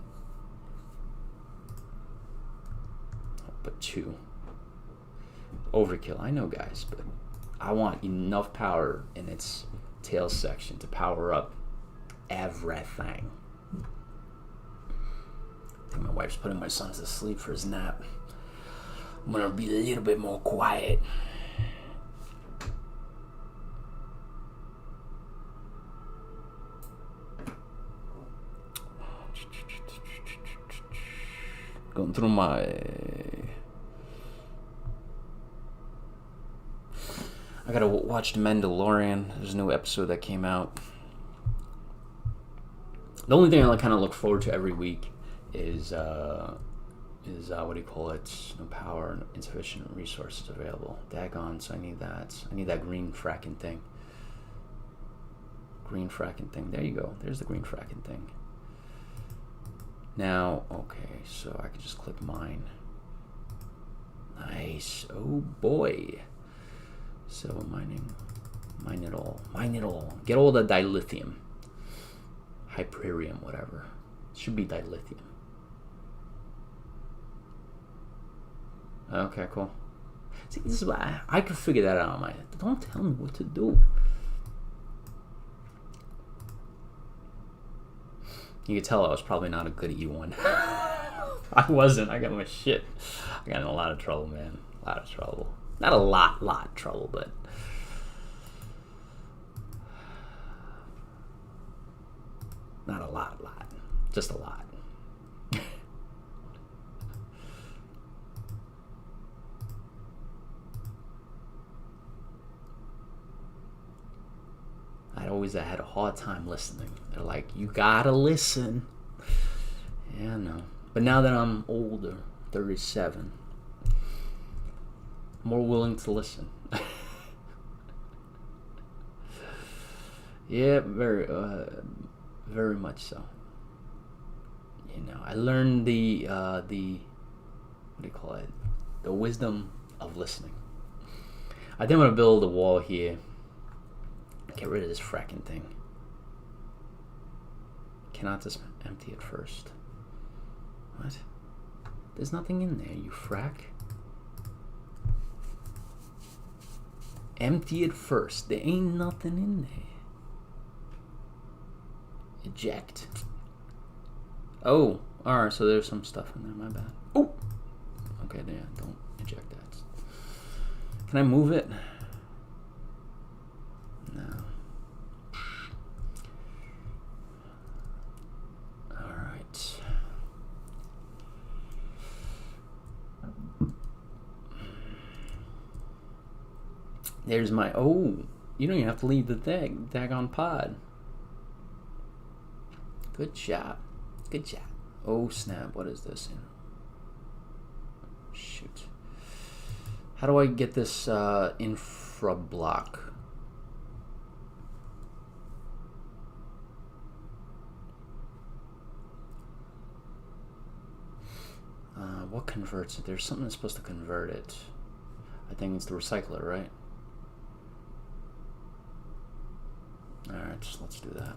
I'll put 2. Overkill, I know, guys, but I want enough power in its tail section to power up everything. I think my wife's putting my son to sleep for his nap. I'm gonna be a little bit more quiet. Going through my... I gotta watch The Mandalorian. There's a new episode that came out. The only thing I kind of look forward to every week is what do you call it? No power and insufficient resources available. Daggone, so I need that. I need that green fracking thing. Green fracking thing. There you go. There's the green fracking thing. Now, okay, so I can just click mine. Nice. Oh boy. So mine it all. Mine it all. Get all the dilithium. Hyperium, whatever. It should be dilithium. Okay, cool. See, this is why I could figure that out on my... Don't tell me what to do. You could tell I was probably not a good E1. I wasn't. I got my shit. I got in a lot of trouble, man. A lot of trouble. Not a lot of trouble, but... Not a lot. Just a lot. I had a hard time listening. They're like, you gotta listen. Yeah, I know. But now that I'm older, 37, more willing to listen. Yeah, very much so. You know, I learned the what do you call it? The wisdom of listening. I think I'm gonna build a wall here. Get rid of this fracking thing. Cannot just empty it first. What? There's nothing in there, you frack. Empty it first. There ain't nothing in there. Eject. Oh, alright, so there's some stuff in there, my bad. Oh! Okay, yeah, don't eject that. Can I move it? No. Alright. There's my... Oh! You don't even have to leave the daggone pod. Good job. Good job. Oh, snap. What is this? Shoot. How do I get this infra block? What converts it? There's something that's supposed to convert it. I think it's the recycler, right? Alright, just let's do that.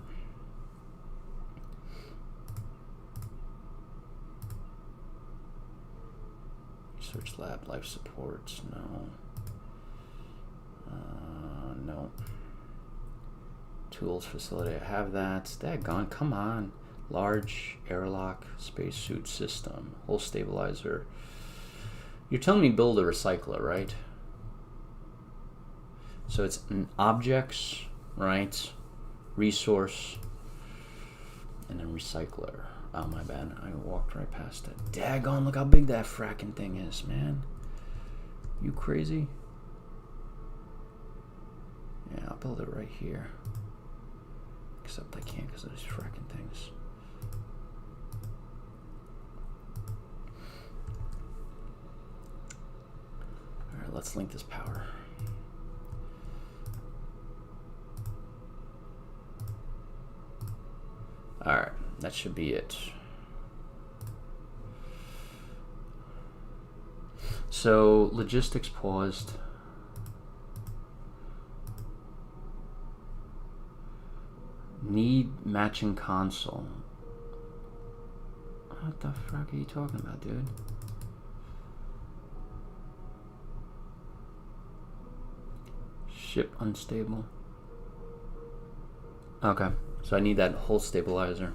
Research lab, life support, no. No. Tools facility, I have that. Daggone, come on. Large airlock spacesuit system, hull stabilizer. You're telling me build a recycler, right? So it's an objects, right? Resource, and then recycler. Oh, my bad. I walked right past it. Daggone, look how big that fracking thing is, man. You crazy? Yeah, I'll build it right here. Except I can't because of these fracking things. Alright, let's link this power. Alright, that should be it. So, logistics paused. Need matching console. What the fuck are you talking about, dude? Ship unstable. Okay, so I need that hull stabilizer.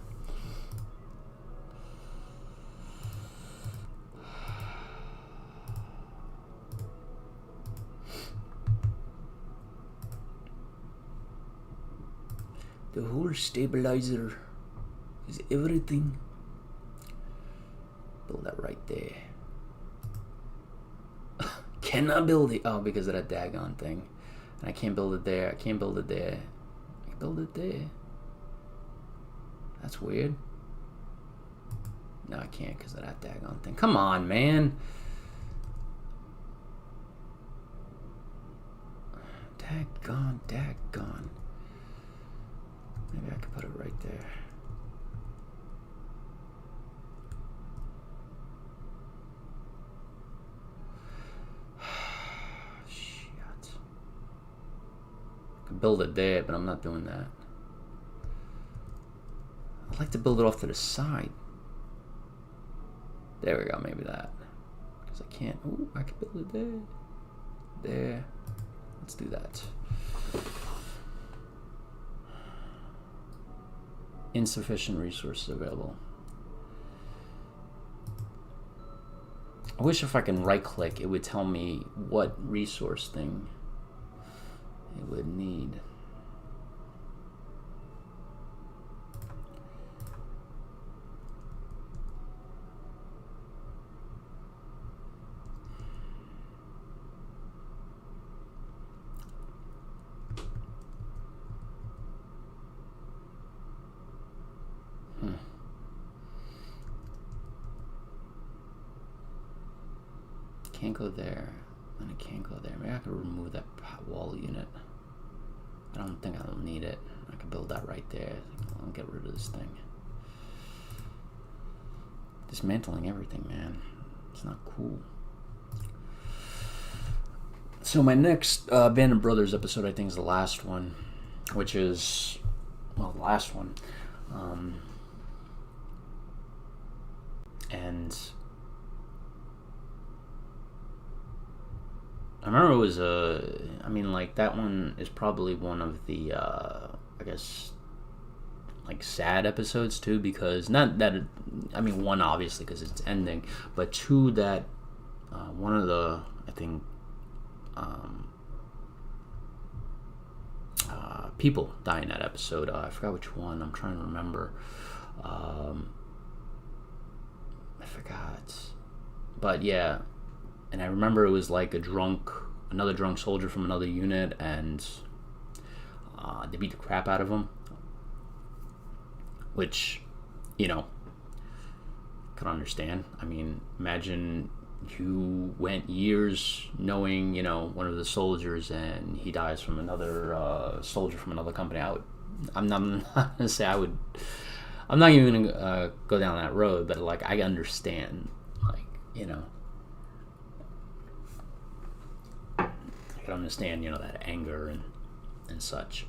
The hull stabilizer is everything. Build that right there. Cannot build it. Oh, because of that daggone thing. And I can't build it there. I can't build it there. I can build it there. That's weird. No, I can't because of that daggone thing. Come on, man. Daggone, daggone. Maybe I could put it right there. Shit. I could build it there, but I'm not doing that. I'd like to build it off to the side. There we go, maybe that. Because I can't. Ooh, I can build it there. There. Let's do that. Insufficient resources available. I wish if I can right click it would tell me what resource thing it would need. Can't go there, and I can't go there. Maybe I could remove that wall unit. I don't think I'll need it. I could build that right there. I'll get rid of this thing. Dismantling everything, man. It's not cool. So my next Band of Brothers episode, I think, is the last one, which is, well, the last one. And I remember it was I mean, like, that one is probably one of the, I guess, like sad episodes too, because not that I mean, one obviously because it's ending, but two that one of the I think people die in that episode. I forgot which one. I'm trying to remember. I forgot, but yeah, and I remember it was like another drunk soldier from another unit, and they beat the crap out of him, which, you know, I can understand. I mean, imagine you went years knowing, you know, one of the soldiers, and he dies from another soldier from another company. I'm not gonna say I would. I'm not even gonna go down that road, but like I understand, like, you know, I can understand, you know, that anger and such.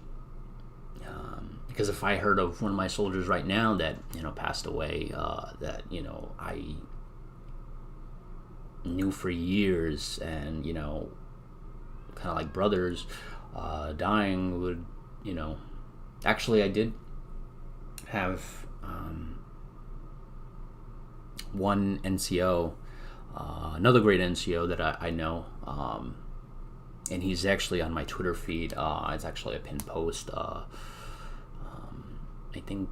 Because if I heard of one of my soldiers right now that, you know, passed away, that, you know, I knew for years, and, you know, kind of like brothers, dying would, you know, actually I did have one NCO, another great NCO that I know, and he's actually on my Twitter feed. It's actually a pinned post. I think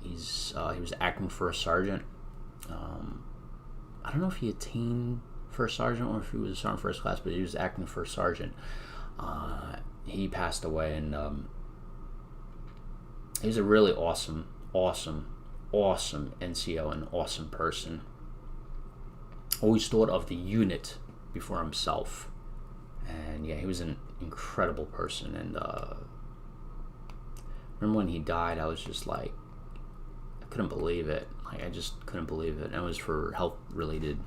he was acting for a sergeant. I don't know if he attained first sergeant or if he was a sergeant first class, but he was acting for a sergeant. He passed away, and he was a really awesome NCO and awesome person. Always thought of the unit before himself, and yeah, he was an incredible person. And remember when he died, I was just like, I couldn't believe it. Like, I just couldn't believe it. And it was for health related.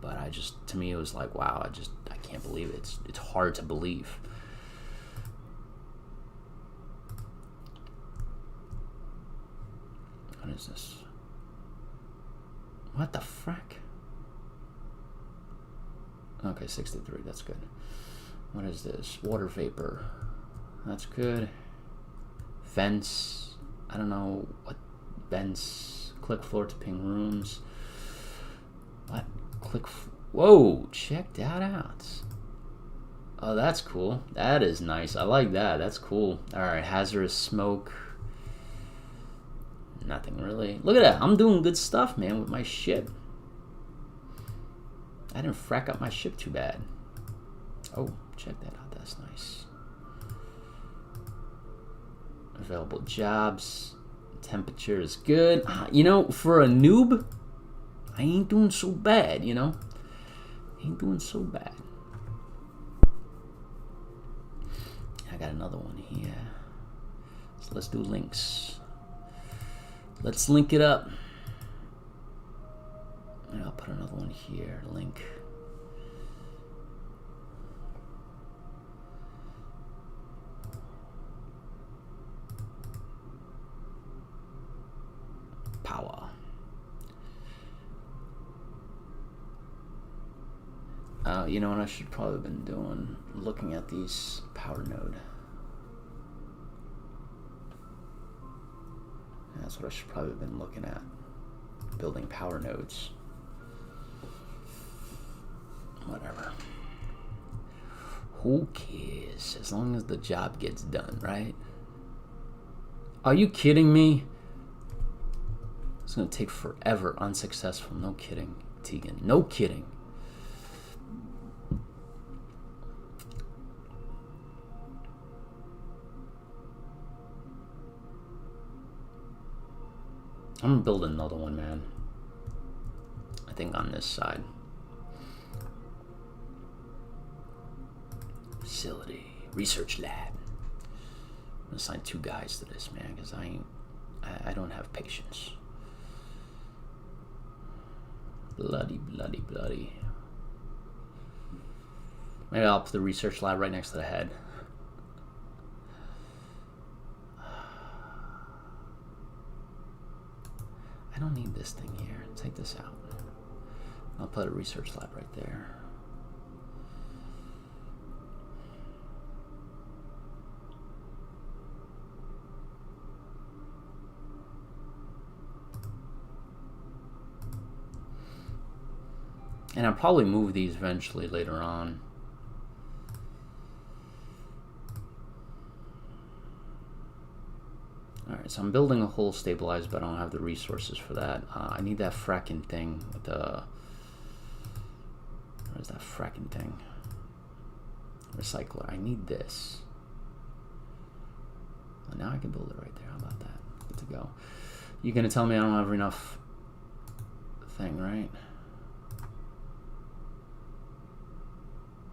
But to me, it was like, wow, I can't believe it. It's hard to believe. What is this? What the frack? Okay, 63, that's good. What is this? Water vapor. That's good. Vents. I don't know what vents. Click floor to ping rooms. What? Whoa, check that out. Oh, that's cool. That is nice. I like that. That's cool. Alright, hazardous smoke. Nothing really. Look at that. I'm doing good stuff, man, with my ship. I didn't frack up my ship too bad. Oh, check that out. That's nice. Available jobs. Temperature is good. You know, for a noob, I ain't doing so bad, you know? Ain't doing so bad. I got another one here. So let's do links. Let's link it up. And I'll put another one here. Link. Power. You know what I should probably have been doing? Looking at these power node. That's what I should probably have been looking at. Building power nodes. Whatever. Who cares? As long as the job gets done, right? Are you kidding me? It's gonna take forever. Unsuccessful. No kidding, Tegan. No kidding. I'm gonna build another one, man. I think on this side. Facility. Research lab. I'm gonna assign 2 guys to this, man, because I don't have patience. Bloody. Maybe I'll put the research lab right next to the head. I don't need this thing here. Take this out. I'll put a research lab right there. And I'll probably move these eventually later on. Alright, so I'm building a hull stabilizer, but I don't have the resources for that. I need that fracking thing with the... Where's that fracking thing? Recycler. I need this. Well, now I can build it right there. How about that? Good to go. You're gonna tell me I don't have enough thing, right?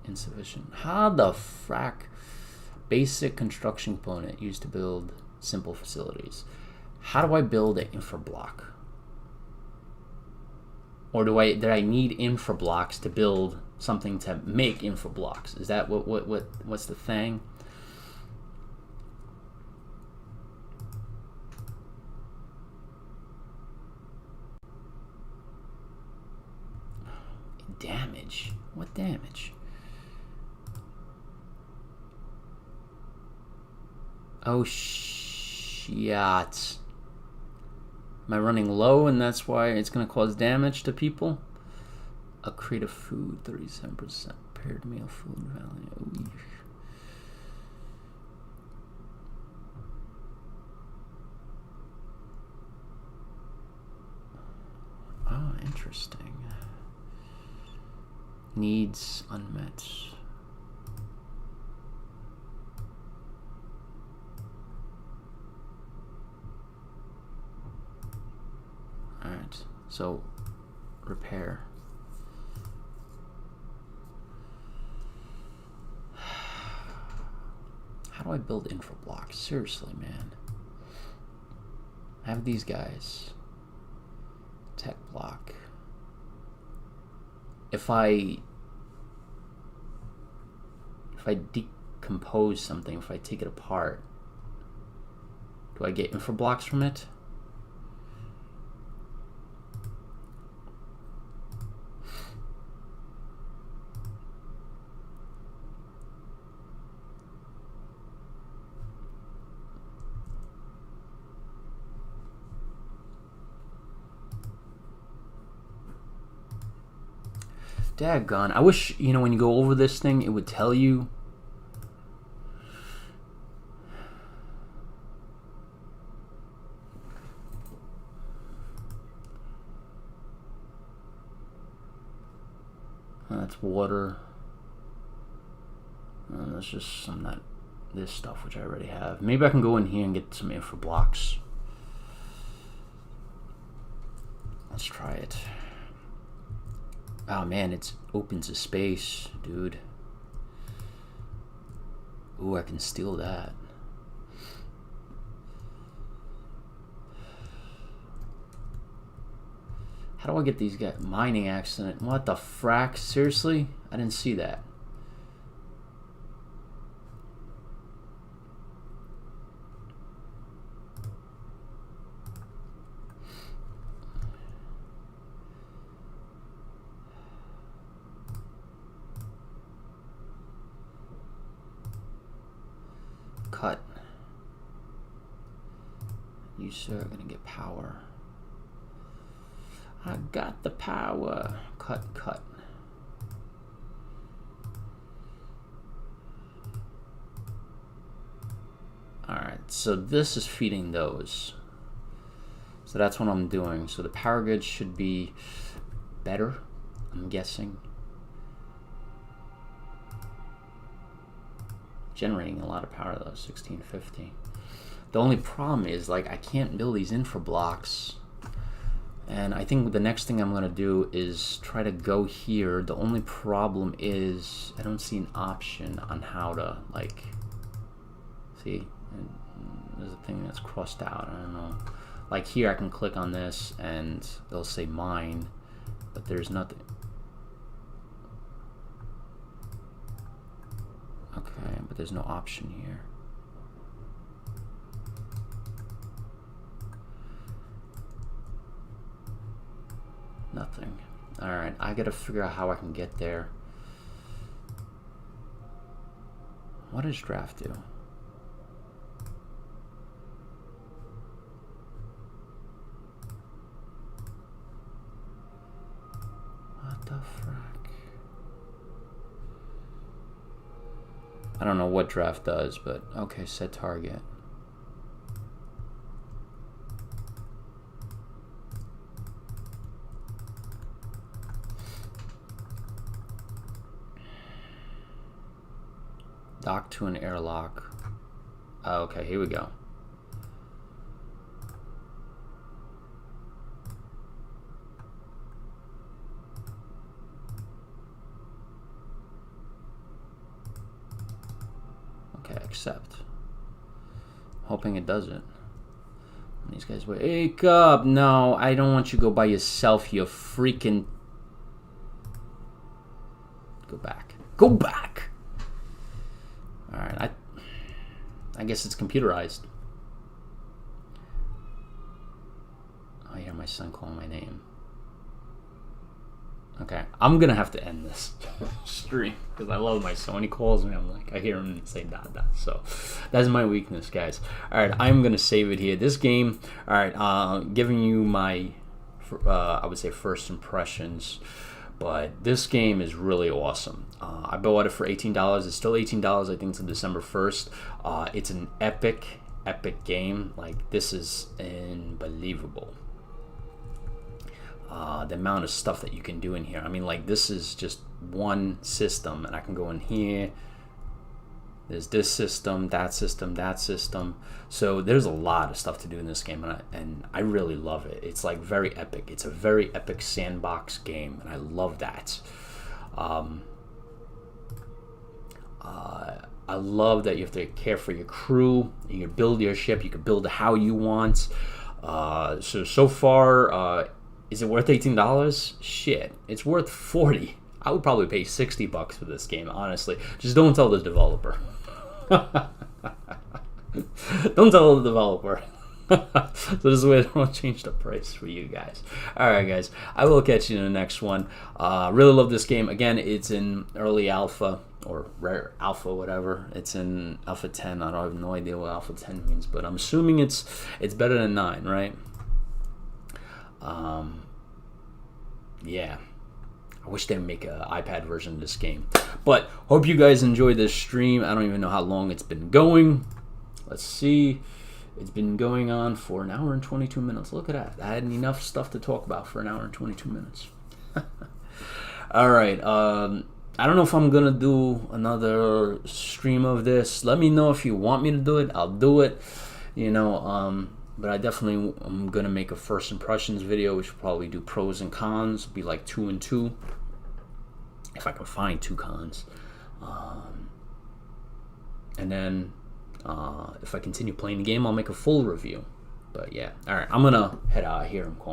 Insufficient. How the frack? Basic construction component used to build simple facilities. How do I build an infra block? Or did I need infra blocks to build something to make infra blocks? Is that what's the thing? Damage. What damage? Oh shit. Am I running low and that's why it's gonna cause damage to people? A crate of food, 37% paired meal food value. Ooh. Oh, interesting. Needs unmet. Alright, so repair. How do I build infra blocks? Seriously, man. I have these guys. Tech block. If I decompose something, if I take it apart, do I get infra blocks from it? Daggone. I wish, you know, when you go over this thing, it would tell you. That's water. And that's just some that this stuff which I already have. Maybe I can go in here and get some infra blocks. Let's try it. Oh man, it opens a space, dude. Ooh, I can steal that. How do I get these guys? Mining accident. What the frack? Seriously? I didn't see that. Cut. You sir are gonna get power. I got the power. Cut, cut. Alright, so this is feeding those. So that's what I'm doing. So the power grid should be better, I'm guessing. Generating a lot of power though, 1650. The only problem is, like, I can't build these infra blocks. And I think the next thing I'm gonna do is try to go here. The only problem is I don't see an option on how to, like, see, and there's a thing that's crossed out. I don't know. Like here I can click on this and they'll say mine, but there's nothing. Okay, but there's no option here. Nothing. Alright, I gotta figure out how I can get there. What does draft do? What the frick? I don't know what draft does, but okay, set target. Dock to an airlock. Oh, okay, here we go. Okay, accept. Hoping it doesn't. These guys wake up. No, I don't want you to go by yourself, you freaking... Go back. Go back! Alright, I guess it's computerized. Oh yeah, my son calling my name. Okay, I'm gonna have to end this stream because I love my son. When he calls me, I'm like, I hear him say "dada." So that's my weakness, guys. All right, I'm gonna save it here. This game, all right, giving you my, I would say first impressions. But this game is really awesome. I bought it for $18. It's still $18. I think until December 1st. It's an epic game. Like, this is unbelievable. The amount of stuff that you can do in here. I mean, like, this is just one system, and I can go in here. There's this system, that system, that system. So there's a lot of stuff to do in this game, and I really love it. It's like very epic. It's a very epic sandbox game, and I love that. I love that you have to care for your crew. You can build your ship. You can build it how you want. So far, is it worth $18? Shit, it's worth $40. I would probably pay $60 for this game, honestly. Just don't tell the developer. Don't tell the developer. So this is where I'll change the price for you guys. Alright guys, I will catch you in the next one. Really love this game. Again, it's in early alpha or rare alpha, whatever. It's in alpha 10. I don't have no idea what alpha 10 means, but I'm assuming it's better than 9, right? Yeah. I wish they'd make an iPad version of this game. But hope you guys enjoyed this stream. I don't even know how long it's been going. Let's see. It's been going on for an hour and 22 minutes. Look at that. I had enough stuff to talk about for an hour and 22 minutes. All right. I don't know if I'm going to do another stream of this. Let me know if you want me to do it. I'll do it. You know, but I definitely am going to make a first impressions video, which will probably do pros and cons. It'll be like 2 and 2. If I can find 2 cons. And then if I continue playing the game, I'll make a full review. But yeah. All right. I'm going to head out here. I'm calling.